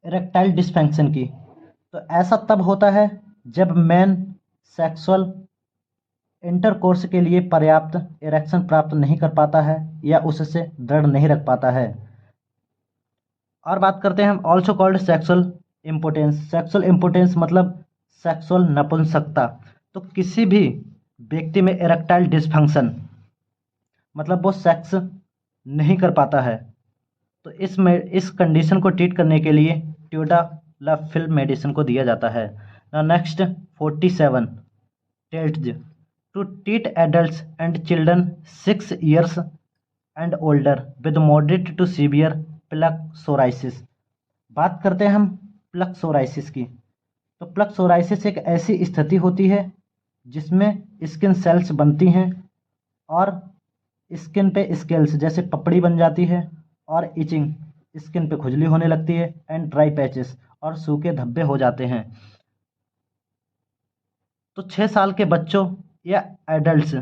इरेक्टाइल डिस्फंक्शन की, तो ऐसा तब होता है जब मैन सेक्सुअल इंटरकोर्स के लिए पर्याप्त इरेक्शन प्राप्त नहीं कर पाता है या उससे दृढ़ नहीं रख पाता है। और बात करते हैं हम also called sexual impotence. Sexual impotence मतलब सेक्सुअल नपुंसकता। तो किसी भी व्यक्ति में इरेक्टाइल डिस्फंक्शन मतलब वो सेक्स नहीं कर पाता है, तो इस कंडीशन को ट्रीट करने के लिए ट्यूडालाफिल मेडिसिन को दिया जाता है। Next 47 Taltz to treat adults and children 6 years and older with moderate to severe plaque psoriasis. बात करते हैं हम प्लक सोराइसिस की, तो प्लक सोराइसिस एक ऐसी स्थिति होती है जिसमें स्किन सेल्स बनती हैं और स्किन पे स्केल्स जैसे पपड़ी बन जाती है और इचिंग स्किन पे खुजली होने लगती है एंड ड्राई पैचेस और सूखे धब्बे हो जाते हैं। तो 6 साल के बच्चों या एडल्ट्स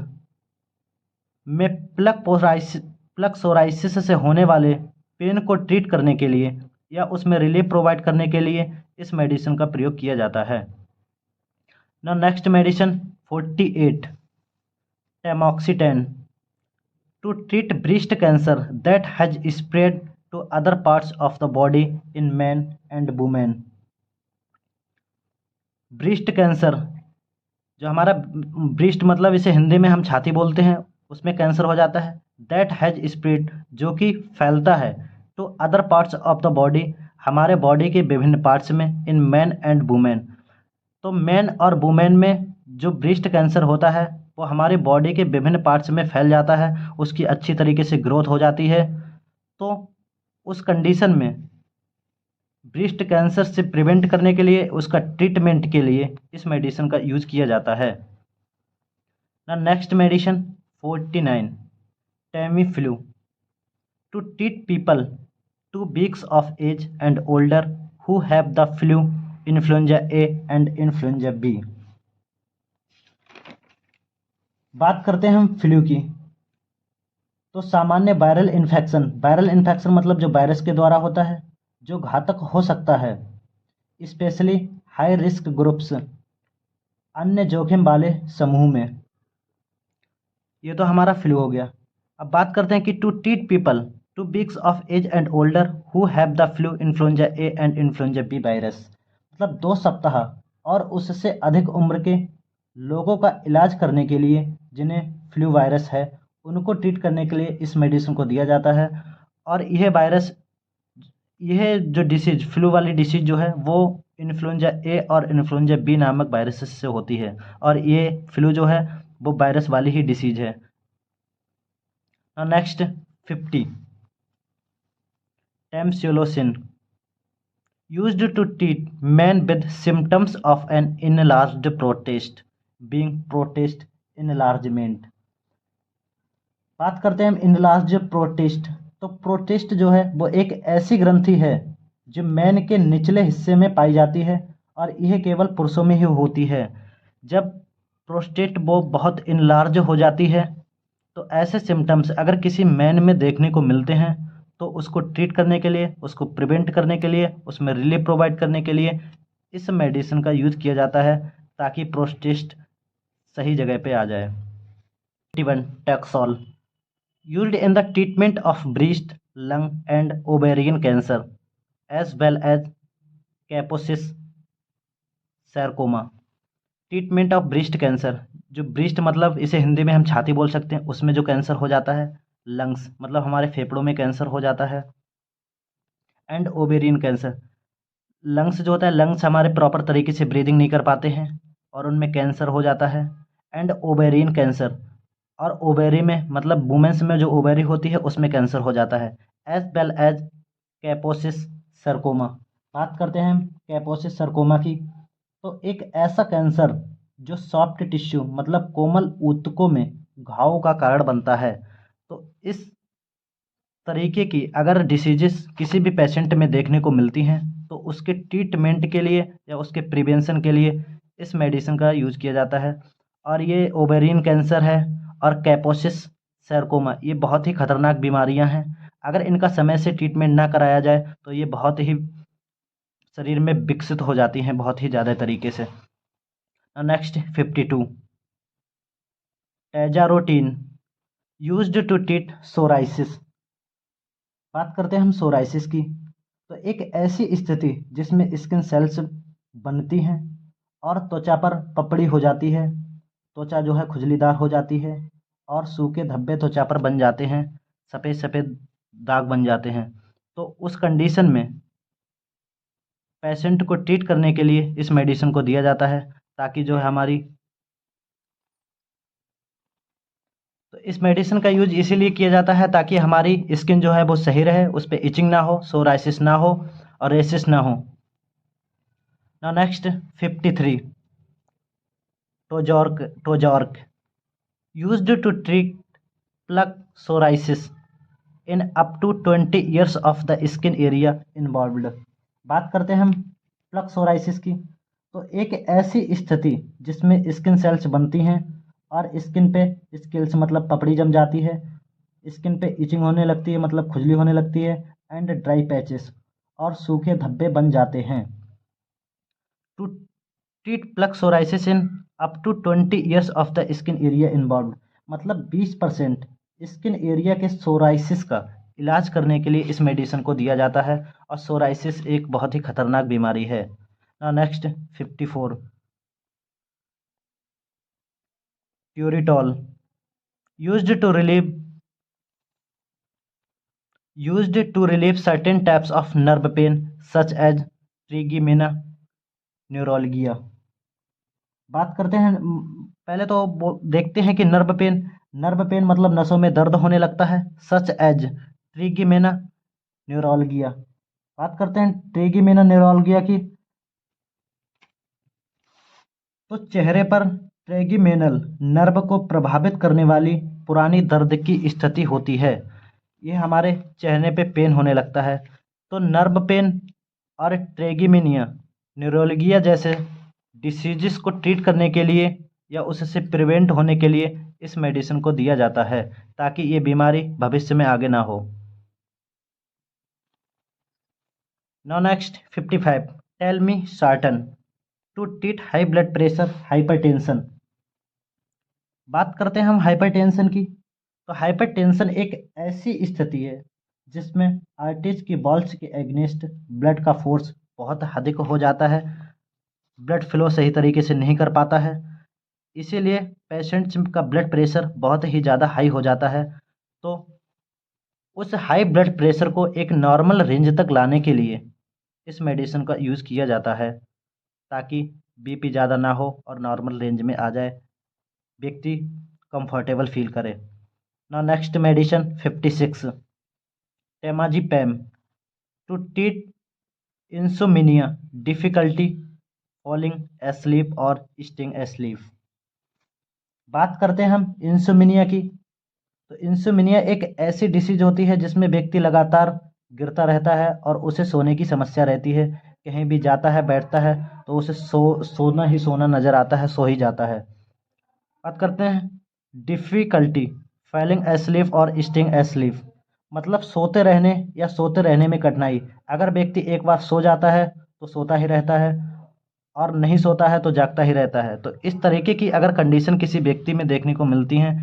में प्लक सोराइसिस से होने वाले पेन को ट्रीट करने के लिए या उसमें रिलीफ प्रोवाइड करने के लिए इस मेडिसिन का प्रयोग किया जाता है। Now next medicine 48 tamoxifen to treat breast cancer that has spread to other parts of the body in man and women. Breast cancer, जो हमारा ब्रेस्ट मतलब इसे हिंदी में हम छाती बोलते हैं, उसमें कैंसर हो जाता है। दैट हैज स्प्रेड जो कि फैलता है to other parts of the body हमारे बॉडी के विभिन्न पार्ट्स में इन मैन एंड वुमेन। तो मैन और वुमेन में जो ब्रेस्ट कैंसर होता है वो हमारे बॉडी के विभिन्न पार्ट्स में फैल जाता है, उसकी अच्छी तरीके से ग्रोथ हो जाती है। तो उस कंडीशन में ब्रेस्ट कैंसर से प्रिवेंट करने के लिए, उसका ट्रीटमेंट के लिए इस मेडिसिन का यूज किया जाता है। ना next medicine 49 Tamiflu to treat people 2 weeks of age and older who have the flu, influenza A and influenza B. बात करते हैं हम फ्लू की, तो सामान्य वायरल इन्फेक्शन मतलब जो वायरस के द्वारा होता है जो घातक हो सकता है, स्पेशली हाई रिस्क ग्रुप्स अन्य जोखिम वाले समूह में। ये तो हमारा फ्लू हो गया। अब बात करते हैं कि to treat people 2 weeks of age and older who have the flu, influenza A and influenza B virus, मतलब 2 सप्ताह और उससे अधिक उम्र के लोगों का इलाज करने के लिए जिन्हें फ्लू वायरस है उनको ट्रीट करने के लिए इस मेडिसिन को दिया जाता है। और यह जो डिसीज फ्लू वाली डिसीज जो है वो इन्फ्लुएंजा ए और इन्फ्लुएंजा बी नामक वायरस से होती है, और ये फ्लू जो है वो वायरस वाली ही डिसीज है। Next 50 Tamsulosin used to treat men with symptoms of an enlarged prostate, being prostate enlargement। बात करते हैं हम enlarged prostate, तो प्रोटेस्ट जो है वो एक ऐसी ग्रंथि है जो मैन के निचले हिस्से में पाई जाती है और यह केवल पुरुषों में ही होती है। जब प्रोस्टेट वो बहुत इनलार्ज हो जाती है तो ऐसे सिम्टम्स अगर किसी मैन में देखने को मिलते हैं तो उसको ट्रीट करने के लिए, उसको प्रिवेंट करने के लिए, उसमें रिलीफ प्रोवाइड करने के लिए इस मेडिसिन का यूज किया जाता है ताकि प्रोस्टेट सही जगह पे आ जाए। 21 Taxol used in the treatment of breast, lung and ovarian cancer as well as Kaposi's sarcoma। Treatment of breast cancer, जो ब्रेस्ट मतलब इसे हिंदी में हम छाती बोल सकते हैं, उसमें जो कैंसर हो जाता है। लंग्स मतलब हमारे फेफड़ों में कैंसर हो जाता है। एंड ओवेरियन कैंसर, लंग्स जो होता है, लंग्स हमारे प्रॉपर तरीके से ब्रीदिंग नहीं कर पाते हैं और उनमें कैंसर हो जाता है। एंड ओवेरियन कैंसर, और ओवेरी में मतलब वुमेन्स में जो ओवेरी होती है उसमें कैंसर हो जाता है। As well as Kaposi's sarcoma. बात करते हैं हम कैपोसिस सर्कोमा की, तो एक ऐसा कैंसर जो सॉफ्ट टिश्यू मतलब कोमल ऊतकों में घाव का कारण बनता है। तो इस तरीके की अगर डिसीजेस किसी भी पेशेंट में देखने को मिलती हैं तो उसके ट्रीटमेंट के लिए या उसके प्रिवेंशन के लिए इस मेडिसिन का यूज़ किया जाता है। और ये ओवेरियन कैंसर है और कैपोसिस सर्कोमा, ये बहुत ही खतरनाक बीमारियां हैं। अगर इनका समय से ट्रीटमेंट ना कराया जाए तो ये बहुत ही शरीर में विकसित हो जाती हैं बहुत ही ज़्यादा तरीके से। Next 52, tazarotene used to treat psoriasis. बात करते हैं हम सोराइसिस की, तो एक ऐसी स्थिति जिसमें स्किन सेल्स बनती हैं और त्वचा पर पपड़ी हो जाती है, त्वचा जो है खुजलीदार हो जाती है और सूखे धब्बे त्वचा पर बन जाते हैं, सफ़ेद सफ़ेद दाग बन जाते हैं। तो उस कंडीशन में पेशेंट को ट्रीट करने के लिए इस मेडिसिन को दिया जाता है, ताकि जो है हमारी, तो इस मेडिसिन का यूज इसीलिए किया जाता है ताकि हमारी स्किन जो है वो सही रहे, उस पर इचिंग ना हो, सोराइसिस ना हो और रेसिस ना हो। ना next 53, Tazorac used to treat plaque psoriasis in up to 20 years of the skin area involved. बात करते हैं हम प्लग सोराइसिस की, तो एक ऐसी स्थिति जिसमें स्किन सेल्स बनती हैं और स्किन पे स्किल्स मतलब पपड़ी जम जाती है, स्किन पे इचिंग होने लगती है मतलब खुजली होने लगती है, एंड ड्राई पैचेस और सूखे धब्बे बन जाते हैं। To treat plaque psoriasis in up to 20 years of the skin area involved, मतलब 20% स्किन एरिया के सोराइसिस का इलाज करने के लिए इस मेडिसिन को दिया जाता है। और सोराइसिस एक बहुत ही खतरनाक बीमारी है। Next 54, Tegretol used to relieve certain types of nerve pain such as trigeminal neuralgia. बात करते हैं पहले तो देखते हैं कि नर्व पेन मतलब नसों में दर्द होने लगता है, सच एज ट्रिगिमिना न्यूरोलगिया। बात करते हैं ट्रिगिमिना न्यूरोलगिया की, तो चेहरे पर ट्रेगिमेनल नर्व को प्रभावित करने वाली पुरानी दर्द की स्थिति होती है। ये हमारे चेहरे पे पेन होने लगता है। तो नर्व पेन और ट्रेगिमिनिया न्यूरोलगिया जैसे डिसीजेस को ट्रीट करने के लिए या उससे प्रिवेंट होने के लिए इस मेडिसिन को दिया जाता है, ताकि ये बीमारी भविष्य में आगे ना हो। Now next 55, telmisartan to treat high blood pressure hypertension. बात करते हैं हम हाइपरटेंशन की, तो हाइपरटेंशन एक ऐसी स्थिति है जिसमें आर्टरीज की वॉल्स के एग्नेस्ट ब्लड का फोर्स बहुत अधिक हो जाता है, ब्लड फ्लो सही तरीके से नहीं कर पाता है, इसीलिए पेशेंट्स का ब्लड प्रेशर बहुत ही ज़्यादा हाई हो जाता है। तो उस हाई ब्लड प्रेशर को एक नॉर्मल रेंज तक लाने के लिए इस मेडिसिन का यूज़ किया जाता है, ताकि बीपी ज़्यादा ना हो और नॉर्मल रेंज में आ जाए, व्यक्ति कंफर्टेबल फील करे। ना next medicine 56, temazepam to treat insomnia difficulty falling asleep और स्टिंग एस्लीप। बात करते हैं हम इंसोमिनिया की, तो इंसोमिनिया एक ऐसी डिसीज होती है जिसमें व्यक्ति लगातार गिरता रहता है और उसे सोने की समस्या रहती है, कहीं भी जाता है बैठता है तो उसे सोना ही सोना नज़र आता है, सो ही जाता है। बात करते हैं डिफ़िकल्टी फॉलिंग एस्लीप और स्टिंग एस्लीप, मतलब सोते रहने या सोते रहने में कठिनाई। अगर व्यक्ति एक बार सो जाता है तो सोता ही रहता है और नहीं सोता है तो जागता ही रहता है। तो इस तरीके की अगर कंडीशन किसी व्यक्ति में देखने को मिलती हैं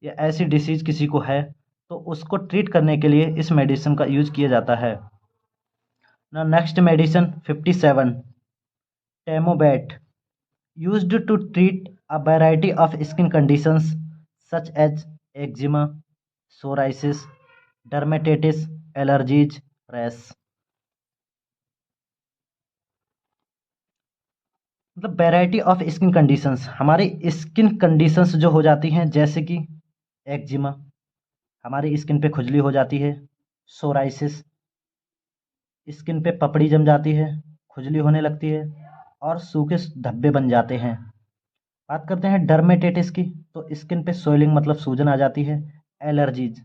या ऐसी डिसीज़ किसी को है तो उसको ट्रीट करने के लिए इस मेडिसिन का यूज़ किया जाता है। ना next medicine 57, टेमोबैट used to treat a variety of skin conditions such as eczema, psoriasis, dermatitis, allergies, rash। मतलब वैरायटी ऑफ स्किन कंडीशंस, हमारी स्किन कंडीशंस जो हो जाती हैं, जैसे कि एक्जिमा, हमारी स्किन पे खुजली हो जाती है। सोराइसिस, स्किन पे पपड़ी जम जाती है, खुजली होने लगती है और सूखे धब्बे बन जाते हैं। बात करते हैं डर्मेटाइटिस की, तो स्किन पे सोइलिंग मतलब सूजन आ जाती है। एलर्जीज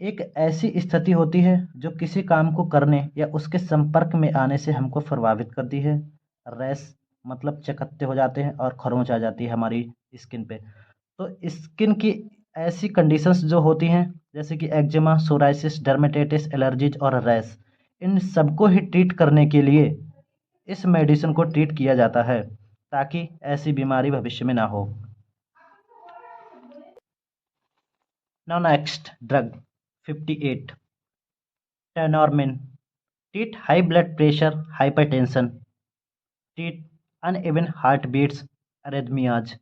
एक ऐसी स्थिति होती है जो किसी काम को करने या उसके संपर्क में आने से हमको प्रभावित करती है। रैश मतलब चकत्ते हो जाते हैं और खरोंच आ जाती है हमारी स्किन पे। तो स्किन की ऐसी कंडीशंस जो होती हैं, जैसे कि एक्जिमा, सोराइसिस, डर्मेटाइटिस, एलर्जीज और रैश, इन सबको ही ट्रीट करने के लिए इस मेडिसिन को ट्रीट किया जाता है, ताकि ऐसी बीमारी भविष्य में ना हो। Now next drug 58, टेनॉर्मिन, treat high blood pressure, hypertension, treat uneven heartbeats, arrhythmias।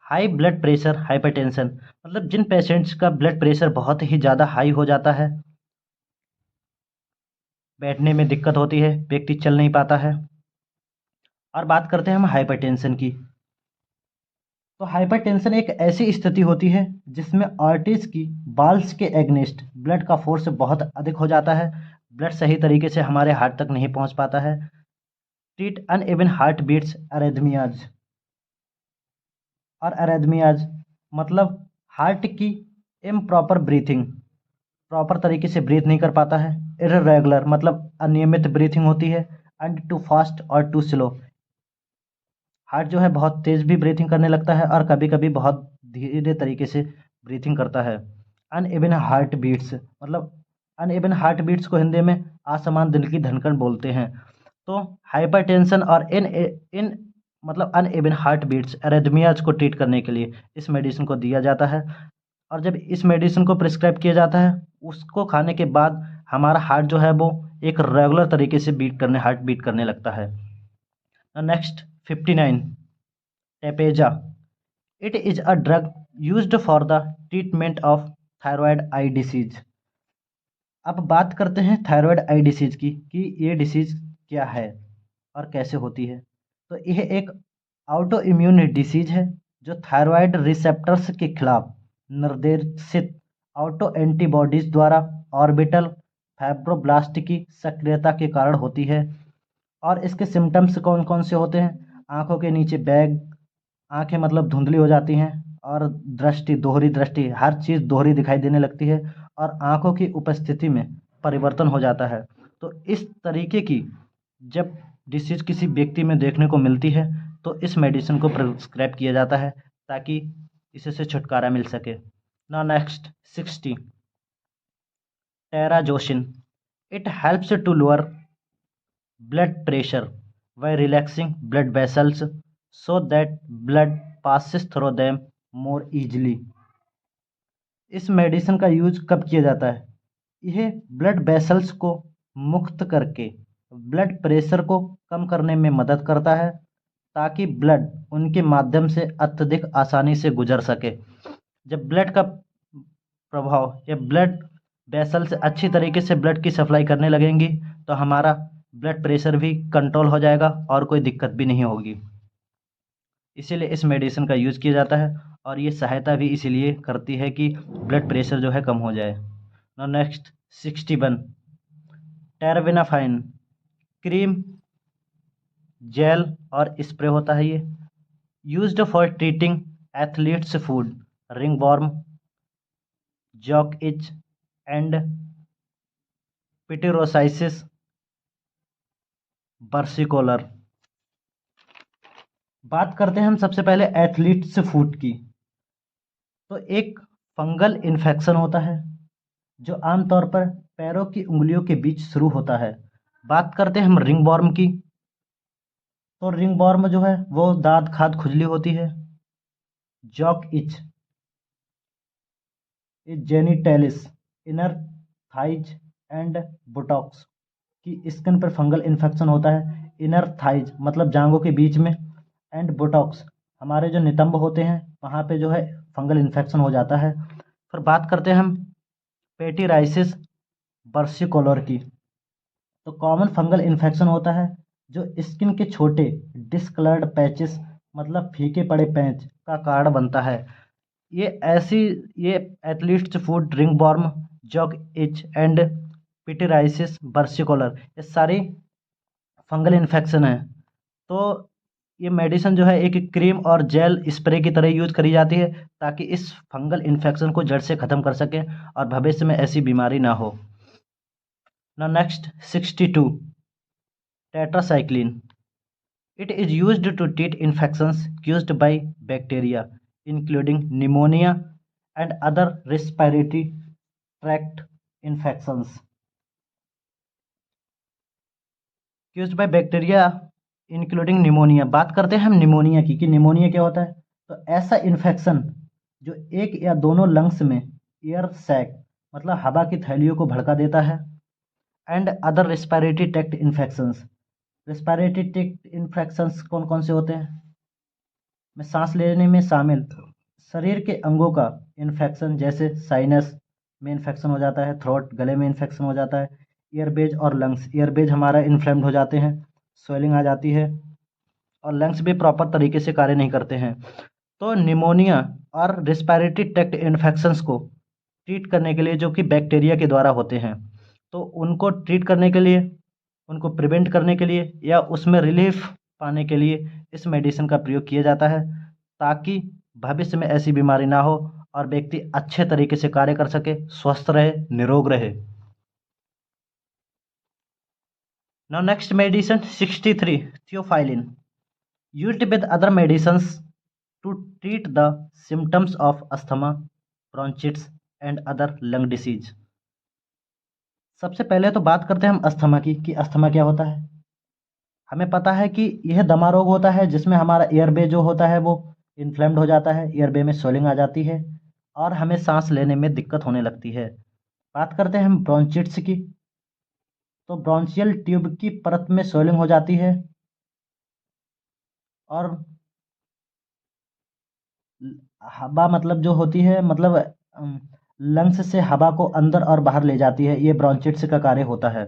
High blood pressure, hypertension मतलब जिन पेशेंट्स का ब्लड प्रेशर बहुत ही ज़्यादा हाई हो जाता है, बैठने में दिक्कत होती है, व्यक्ति चल नहीं पाता है। और बात करते हैं हम हाइपरटेंशन की, तो हाइपरटेंशन एक ऐसी स्थिति होती है जिसमें आर्टरीज की बाल्स के एग्नेस्ट ब्लड का फोर्स बहुत अधिक हो जाता है, ब्लड सही तरीके से हमारे हार्ट तक नहीं पहुंच पाता है। Treat uneven heart beats, arrhythmias. और अरेथमियाज मतलब हार्ट की इम्प्रॉपर ब्रीथिंग, प्रॉपर तरीके से ब्रीथ नहीं कर पाता है। इर्रेगुलर मतलब अनियमित ब्रीथिंग होती है। एंड टू फास्ट और टू स्लो, हार्ट जो है बहुत तेज भी ब्रीथिंग करने लगता है और कभी कभी बहुत धीरे तरीके से ब्रीथिंग करता है। अनइवन हार्ट बीट्स मतलब अनइवन हार्ट बीट्स को हिंदी में असमान दिल की धड़कन बोलते हैं। तो हाइपरटेंशन और इन इन मतलब अनइवन हार्ट बीट्स, एरिथमियाज को ट्रीट करने के लिए इस मेडिसिन को दिया जाता है। और जब इस मेडिसिन को प्रिस्क्राइब किया जाता है, उसको खाने के बाद हमारा हार्ट जो है वो एक रेगुलर तरीके से हार्ट बीट करने लगता है। Next 59, Tepezza, it is a drug used for the treatment of thyroid eye disease. अब बात करते हैं थायराइड आई डिसीज की, कि ये डिसीज क्या है और कैसे होती है। तो यह एक ऑटो इम्यून डिसीज है जो थायराइड रिसेप्टर्स के खिलाफ निर्देशित ऑटो एंटीबॉडीज द्वारा ऑर्बिटल फाइब्रोब्लास्ट की सक्रियता के कारण होती है। और इसके सिम्टम्स कौन कौन से होते हैं? आंखों के नीचे बैग, आंखें मतलब धुंधली हो जाती हैं, और दृष्टि, दोहरी दृष्टि, हर चीज़ दोहरी दिखाई देने लगती है और आंखों की उपस्थिति में परिवर्तन हो जाता है। तो इस तरीके की जब डिसीज किसी व्यक्ति में देखने को मिलती है तो इस मेडिसिन को प्रिस्क्राइब किया जाता है ताकि इससे छुटकारा मिल सके। ना next 60, terazosin, it helps to lower blood pressure by relaxing blood vessels so that blood passes through them more easily। इस मेडिसिन का यूज कब किया जाता है? यह ब्लड वेसल्स को मुक्त करके ब्लड प्रेशर को कम करने में मदद करता है, ताकि ब्लड उनके माध्यम से अत्यधिक आसानी से गुजर सके। जब ब्लड का प्रभाव या ब्लड वेसल्स अच्छी तरीके से ब्लड की सप्लाई करने लगेंगी तो हमारा ब्लड प्रेशर भी कंट्रोल हो जाएगा और कोई दिक्कत भी नहीं होगी। इसीलिए इस मेडिसिन का यूज़ किया जाता है और ये सहायता भी इसीलिए करती है कि ब्लड प्रेशर जो है कम हो जाए। Now next 61, terbinafine, cream, gel और स्प्रे होता है ये, used for treating athlete's foot, ringworm, jock itch and pityriasis versicolor. बात करते हैं हम सबसे पहले एथलीट्स फूट की। तो एक फंगल इन्फेक्शन होता है जो आमतौर पर पैरों की उंगलियों के बीच शुरू होता है। बात करते हैं हम रिंगवर्म की, तो रिंगवर्म जो है वो दांत खाद खुजली होती है। Jock itch, genitals, inner thighs and buttocks की स्किन पर फंगल इन्फेक्शन होता है। इनर थाइज मतलब जांघों के बीच में, एंड बोटॉक्स हमारे जो नितंब होते हैं वहाँ पे जो है फंगल इन्फेक्शन हो जाता है। फिर बात करते हैं हम पेटीराइसिस बर्सिकोलर की। तो कॉमन फंगल इन्फेक्शन होता है जो स्किन के छोटे डिस्कलर्ड पैचेस मतलब फीके पड़े पैच का कारण बनता है। ये ऐसी ये athlete's foot ringworm, jock itch and pityriasis versicolor ये सारी फंगल इन्फेक्शन है। तो ये मेडिसिन जो है एक क्रीम और जेल स्प्रे की तरह यूज करी जाती है ताकि इस फंगल इन्फेक्शन को जड़ से ख़त्म कर सके और भविष्य में ऐसी बीमारी ना हो। ना next 62 tetracycline. It is used to treat infections caused by bacteria, including pneumonia and other respiratory tract infections. Caused by bacteria including pneumonia। बात करते हैं हम निमोनिया की कि निमोनिया क्या होता है। तो ऐसा इन्फेक्शन जो एक या दोनों लंग्स में एयर सैक मतलब हवा की थैलियों को भड़का देता है, and other respiratory tract infections. Respiratory tract infections कौन कौन से होते हैं में सांस लेने में शामिल शरीर के अंगों का इन्फेक्शन, जैसे साइनस में इन्फेक्शन हो जाता है, थ्रोट गले में इन्फेक्शन हो जाता है, ईयरबेज और लंग्स। ईयरबेज हमारा इन्फ्लेम्ड हो जाते हैं, स्वेलिंग आ जाती है, और लंग्स भी प्रॉपर तरीके से कार्य नहीं करते हैं। तो निमोनिया और रेस्पिरेटरी ट्रैक्ट इन्फेक्शंस को ट्रीट करने के लिए जो कि बैक्टीरिया के द्वारा होते हैं, तो उनको ट्रीट करने के लिए, उनको प्रिवेंट करने के लिए या उसमें रिलीफ पाने के लिए इस मेडिसिन का प्रयोग किया जाता है ताकि भविष्य में ऐसी बीमारी ना हो और व्यक्ति अच्छे तरीके से कार्य कर सके, स्वस्थ रहे, निरोग रहे। Now next medicine 63 theophylline, used with other medicines to treat the symptoms of asthma, bronchitis and other lung disease. सबसे पहले तो बात करते हैं हम अस्थमा की कि अस्थमा क्या होता है। हमें पता है कि यह दमा रोग होता है जिसमें हमारा एयरवे जो होता है वो इन्फ्लेम्ड हो जाता है, एयरवे में स्वेलिंग आ जाती है और हमें सांस लेने में दिक्कत होने लगती है। बात करते हैं हम ब्रोंचिटिस की। तो ब्रोंचियल ट्यूब की परत में स्वेलिंग हो जाती है और हवा मतलब जो होती है मतलब लंग्स से हवा को अंदर और बाहर ले जाती है, ये ब्रोंचिटिस का कार्य होता है।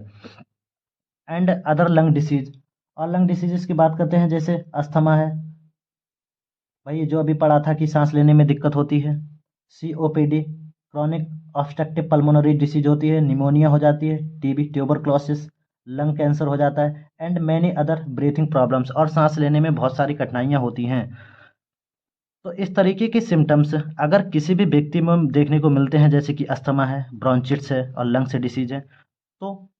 एंड अदर लंग डिसीज, और लंग डिसीजेस की बात करते हैं जैसे अस्थमा है, भाई जो अभी पढ़ा था कि सांस लेने में दिक्कत होती है, COPD chronic obstructive pulmonary disease होती है, निमोनिया हो जाती है, TB ट्यूबरक्लोसिस, लंग कैंसर हो जाता है, and many other breathing problems, और सांस लेने में बहुत सारी कठिनाइयाँ होती हैं। तो इस तरीके के सिम्टम्स अगर किसी भी व्यक्ति में देखने को मिलते हैं जैसे कि अस्थमा है, ब्रोंचिटिस है और लंग से डिसीज है, तो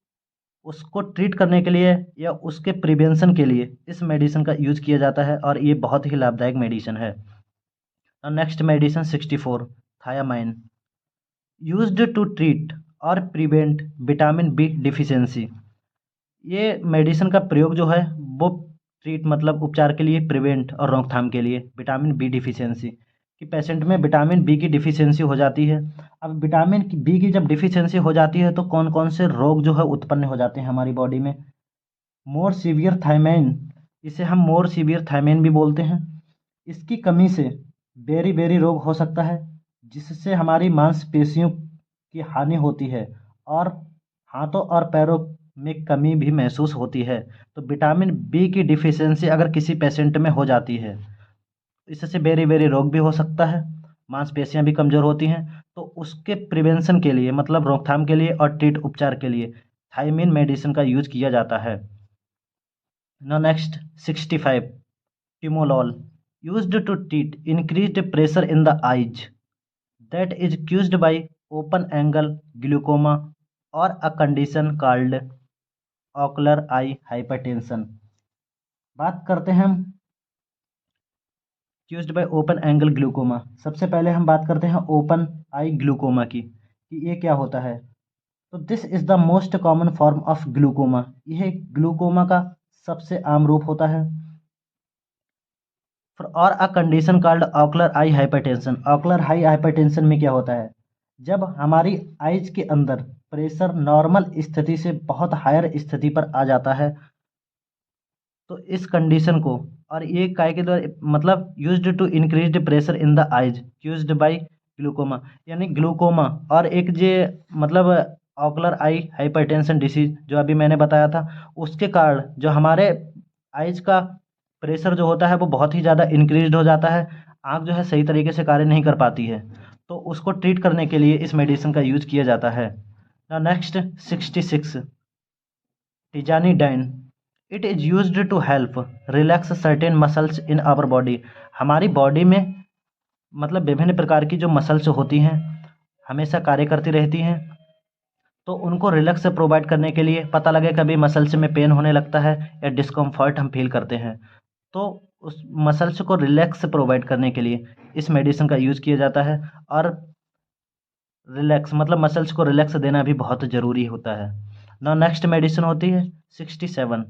उसको ट्रीट करने के लिए या उसके प्रिवेंशन के लिए इस मेडिसिन का यूज किया जाता है और ये बहुत ही लाभदायक मेडिसिन है। Next medicine 64 thiamine, used to treat और प्रिवेंट विटामिन बी डिफिशियंसी। ये मेडिसिन का प्रयोग जो है वो ट्रीट मतलब उपचार के लिए, प्रिवेंट और रोकथाम के लिए विटामिन बी डिफिशियंसी कि पेशेंट में विटामिन बी की डिफिशियंसी हो जाती है। अब विटामिन बी की जब डिफिशियंसी हो जाती है तो कौन कौन से रोग जो है उत्पन्न हो जाते हैं हमारी बॉडी में। मोर सीवियर थायमाइन, इसे हम मोर सीवियर थायमाइन भी बोलते हैं, इसकी कमी से बेरी बेरी रोग हो सकता है जिससे हमारी मांसपेशियों की हानि होती है और हाथों और पैरों में कमी भी महसूस होती है। तो विटामिन बी की डिफिशियंसी अगर किसी पेशेंट में हो जाती है इससे बेरी बेरी रोग भी हो सकता है, मांसपेशियां भी कमज़ोर होती हैं। तो उसके प्रिवेंशन के लिए मतलब रोकथाम के लिए और ट्रीट उपचार के लिए थायमीन मेडिसिन का यूज किया जाता है। Now next 65 timolol, used to treat increased pressure in the eyes that is caused by open angle glaucoma or a condition called ocular eye hypertension। बात करते हैं हम caused by open angle glaucoma। सबसे पहले हम बात करते हैं ओपन आई ग्लूकोमा की कि ये क्या होता है। तो this is the most common form of glaucoma, यह ग्लूकोमा का सबसे आम रूप होता है। और a condition called ocular I hypertension. Ocular high hypertension में क्या होता है, जब हमारी आइज के अंदर प्रेशर नॉर्मल स्थिति से बहुत हायर स्थिति पर आ जाता है तो इस कंडीशन को, और ये काय के द्वारा मतलब used to increased pressure in the eyes used by glaucoma, यानी ग्लूकोमा और एक जे मतलब ऑकुलर आई हाइपरटेंशन डिसीज जो अभी मैंने बताया था, उसके कारण जो हमारे आइज का प्रेशर जो होता है वो बहुत ही ज़्यादा इंक्रीज्ड हो जाता है, आँख जो है सही तरीके से कार्य नहीं कर पाती है, तो उसको ट्रीट करने के लिए इस मेडिसिन का यूज किया जाता है। ना next 66 tizanidine, it is used to help relax certain muscles in our body, हमारी बॉडी में मतलब विभिन्न प्रकार की जो मसल्स होती हैं हमेशा कार्य करती रहती हैं, तो उनको रिलैक्स प्रोवाइड करने के लिए, पता लगे कभी मसल्स में पेन होने लगता है या डिस्कम्फर्ट हम फील करते हैं, तो उस मसल्स को रिलैक्स प्रोवाइड करने के लिए इस मेडिसिन का यूज़ किया जाता है। और रिलैक्स मतलब मसल्स को रिलैक्स देना भी बहुत ज़रूरी होता है ना। नेक्स्ट मेडिसिन होती है 67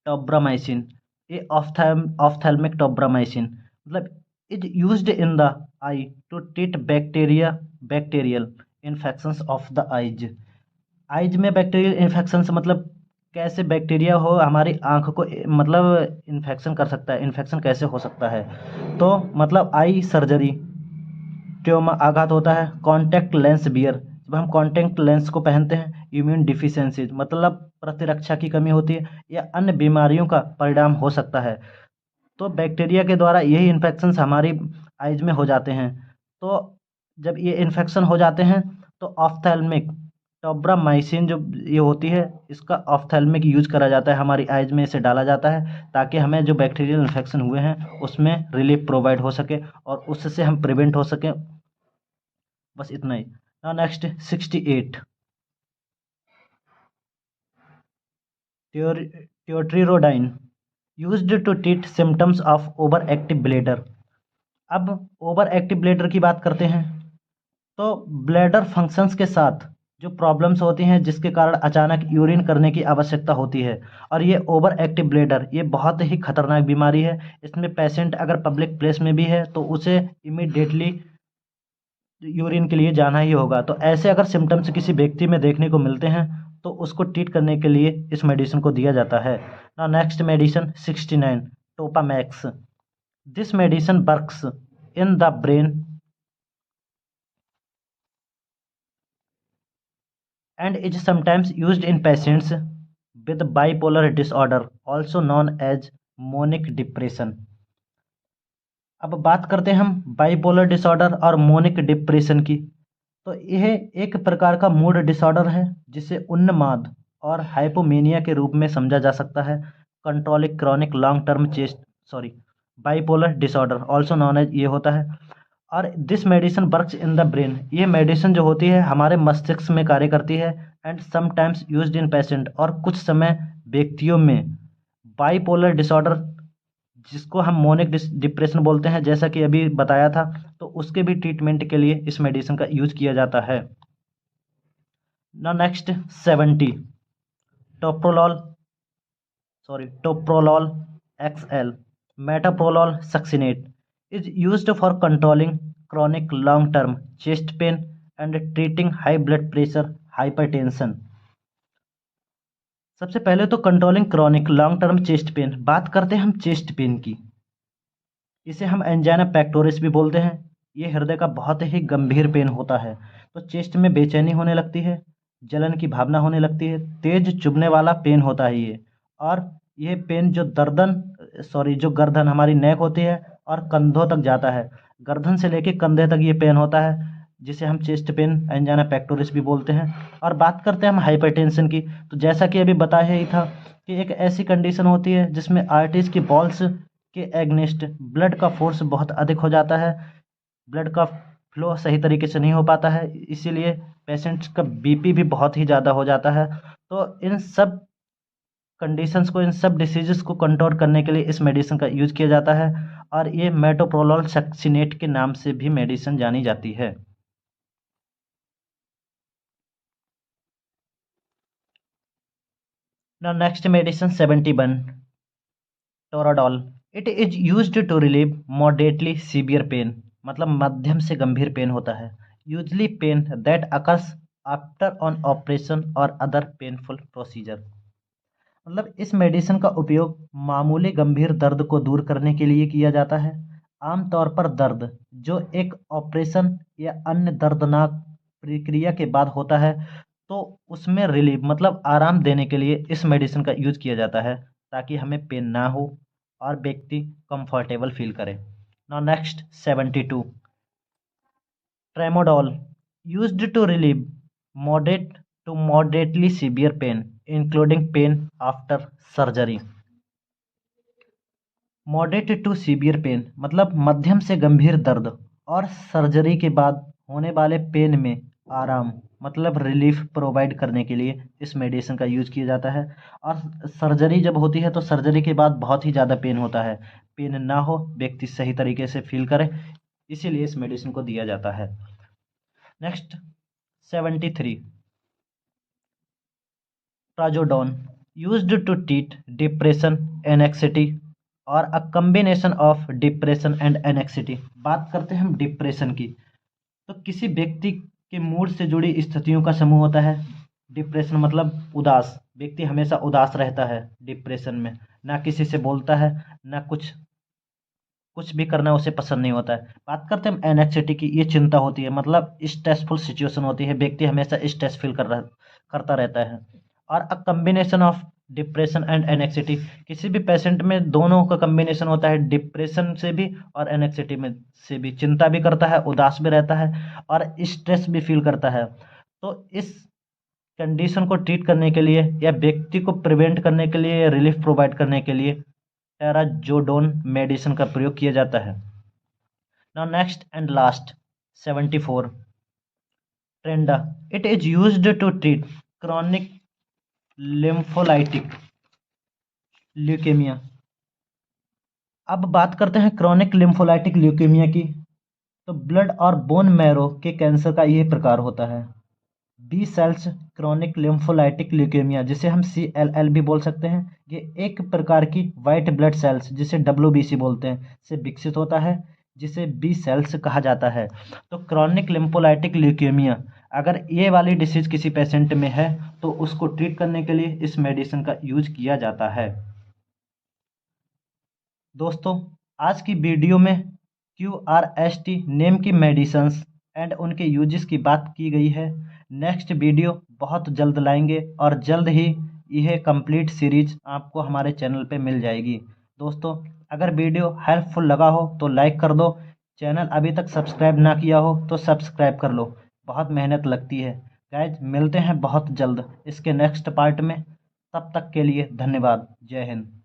टोब्रामाइसिन, ये ऑफ्थेल्मिक टोब्रामाइसिन मतलब is used in the eye to treat bacterial infections of the eyes, eyes में बैक्टीरियल इन्फेक्शंस मतलब कैसे बैक्टीरिया हो हमारी आँख को मतलब इन्फेक्शन कर सकता है, इन्फेक्शन कैसे हो सकता है, तो मतलब आई सर्जरी ट्यूमा आघात होता है, कॉन्टैक्ट लेंस बियर, जब हम कॉन्टैक्ट लेंस को पहनते हैं, इम्यून डिफिशियंसीज मतलब प्रतिरक्षा की कमी होती है या अन्य बीमारियों का परिणाम हो सकता है, तो बैक्टीरिया के द्वारा यही इन्फेक्शंस हमारी आइज में हो जाते हैं, तो जब ये इन्फेक्शन हो जाते हैं तो ऑफ्थेल्मिक टोब्रामाइसिन जो ये होती है इसका ऑफ्थेल्मिक यूज करा जाता है, हमारी आइज में इसे डाला जाता है ताकि हमें जो बैक्टीरियल इन्फेक्शन हुए हैं उसमें रिलीफ प्रोवाइड हो सके और उससे हम प्रिवेंट हो सकें, बस इतना ही। Now next 68 tolterodine, used to treat symptoms of over active bladder. अब ओवर एक्टिव ब्लेडर की बात करते हैं, तो ब्लैडर फंक्शंस के साथ जो प्रॉब्लम्स होती हैं जिसके कारण अचानक यूरिन करने की आवश्यकता होती है, और ये ओवर एक्टिव ब्लैडर ये बहुत ही खतरनाक बीमारी है, इसमें पेशेंट अगर पब्लिक प्लेस में भी है तो उसे इमीडिएटली यूरिन के लिए जाना ही होगा, तो ऐसे अगर सिम्टम्स किसी व्यक्ति में देखने को मिलते हैं तो उसको ट्रीट करने के लिए इस मेडिसिन को दिया जाता है ना। Next medicine 69 Topamax, this medicine works in the brain and is sometimes used in patients with bipolar disorder also known as manic depression। अब बात करते हैं हम बाइपोलर डिसऑर्डर और मोनिक डिप्रेशन की, तो यह एक प्रकार का मूड डिसऑर्डर है जिसे उन्माद और हाइपोमेनिया के रूप में समझा जा सकता है। कंट्रोलिक chronic long term chest sorry bipolar disorder also known as ये होता है, और this medicine works in the brain, ये मेडिसिन जो होती है हमारे मस्तिष्क में कार्य करती है, and sometimes used in patient, और कुछ समय व्यक्तियों में बाइपोलर डिसऑर्डर जिसको हम मोनिक डिप्रेशन बोलते हैं जैसा कि अभी बताया था, तो उसके भी ट्रीटमेंट के लिए इस मेडिसिन का यूज किया जाता है ना। Next 70 टोप्रोलॉल टोप्रोलॉल XL मेटाप्रोलॉल succinate is used for controlling chronic long term chest pain and treating high blood pressure hypertension। सबसे पहले तो controlling chronic long term chest pain, बात करते हैं हम चेस्ट पेन की, इसे हम एंजाइना पेक्टोरिस भी बोलते हैं, ये हृदय का बहुत ही गंभीर पेन होता है, तो चेस्ट में बेचैनी होने लगती है, जलन की भावना होने लगती है, तेज चुभने वाला पेन होता है ये, और ये पेन जो गर्दन हमारी नेक होती है और कंधों तक जाता है, गर्दन से लेके कंधे तक ये पेन होता है जिसे हम चेस्ट पेन एंजाइना पेक्टोरिस भी बोलते हैं। और बात करते हैं हम हाइपरटेंशन की, तो जैसा कि अभी बताया ही था कि एक ऐसी कंडीशन होती है जिसमें आर्टरीज की बॉल्स के एग्नेस्ट ब्लड का फोर्स बहुत अधिक हो जाता है, ब्लड का फ्लो सही तरीके से नहीं हो पाता है, इसीलिए पेशेंट्स का बीपी भी बहुत ही ज़्यादा हो जाता है, तो इन सब कंडीशंस को, इन सब डिसीजेस को कंट्रोल करने के लिए इस मेडिसिन का यूज किया जाता है, और ये मेटोप्रोलॉल सक्सिनेट के नाम से भी मेडिसिन जानी जाती है ना। Next medicine 71 Toradol, it is used to relieve moderately severe pain, मतलब मध्यम से गंभीर पेन होता है, usually pain that occurs after on operation और अदर पेनफुल प्रोसीजर। मतलब इस मेडिसिन का उपयोग मामूली गंभीर दर्द को दूर करने के लिए किया जाता है। आमतौर पर दर्द जो एक ऑपरेशन या अन्य दर्दनाक प्रक्रिया के बाद होता है, तो उसमें रिलीफ मतलब आराम देने के लिए इस मेडिसिन का यूज़ किया जाता है, ताकि हमें पेन ना हो और व्यक्ति कंफर्टेबल फील करे। Now next 72 tramadol used to relieve moderate to moderately severe pain including pain after surgery। Moderate to severe pain मतलब मध्यम से गंभीर दर्द और सर्जरी के बाद होने वाले पेन में आराम मतलब रिलीफ प्रोवाइड करने के लिए इस मेडिसिन का यूज़ किया जाता है। और सर्जरी जब होती है तो सर्जरी के बाद बहुत ही ज़्यादा पेन होता है, पेन ना हो, व्यक्ति सही तरीके से फील करे, इसीलिए इस मेडिसिन को दिया जाता है। Next 73 trazodone used to treat depression anxiety और a combination of depression and anxiety. बात करते हैं हम डिप्रेशन की, तो किसी व्यक्ति के मूड से जुड़ी स्थितियों का समूह होता है। डिप्रेशन मतलब उदास, व्यक्ति हमेशा उदास रहता है डिप्रेशन में, ना किसी से बोलता है, ना कुछ भी करना उसे पसंद नहीं होता है। बात करते हैं हम एनेक्सिटी की, ये चिंता होती है मतलब स्ट्रेसफुल सिचुएशन होती है, व्यक्ति हमेशा स्ट्रेस फील करता रहता है। और a combination of depression and anxiety, किसी भी पेशेंट में दोनों का कम्बिनेशन होता है, डिप्रेशन से भी और एनेक्सिटी में से भी, चिंता भी करता है, उदास भी रहता है और स्ट्रेस भी फील करता है। तो इस कंडीशन को ट्रीट करने के लिए या व्यक्ति को प्रिवेंट करने के लिए या रिलीफ प्रोवाइड करने के लिए ट्राजोडोन मेडिसिन का प्रयोग किया जाता है। Now next and last 74 Treanda it is used to treat chronic lymphocytic leukaemia. अब बात करते हैं क्रॉनिक लिम्फोलाइटिक ल्यूकेमिया की। तो ब्लड और बोन मैरो के कैंसर का यह प्रकार होता है, B sales chronic lymphocytic leukaemia, जिसे हम CLL भी बोल सकते हैं। ये एक प्रकार की वाइट ब्लड सेल्स, जिसे WBC बोलते हैं, से विकसित होता है, जिसे बी सेल्स कहा जाता है। तो क्रॉनिक लिम्फोलाइटिक ल्यूकेमिया, अगर ये वाली डिसीज किसी पेशेंट में है तो उसको ट्रीट करने के लिए इस मेडिसिन का यूज किया जाता है। दोस्तों, आज की वीडियो में QRST नेम की मेडिसिन्स एंड उनके यूजेस की बात की गई है। नेक्स्ट वीडियो बहुत जल्द लाएंगे और जल्द ही यह कंप्लीट सीरीज आपको हमारे चैनल पे मिल जाएगी। दोस्तों, अगर वीडियो हेल्पफुल लगा हो तो लाइक कर दो, चैनल अभी तक सब्सक्राइब ना किया हो तो सब्सक्राइब कर लो, बहुत मेहनत लगती है। गाइज, मिलते हैं बहुत जल्द इसके नेक्स्ट पार्ट में, तब तक के लिए धन्यवाद। जय हिंद।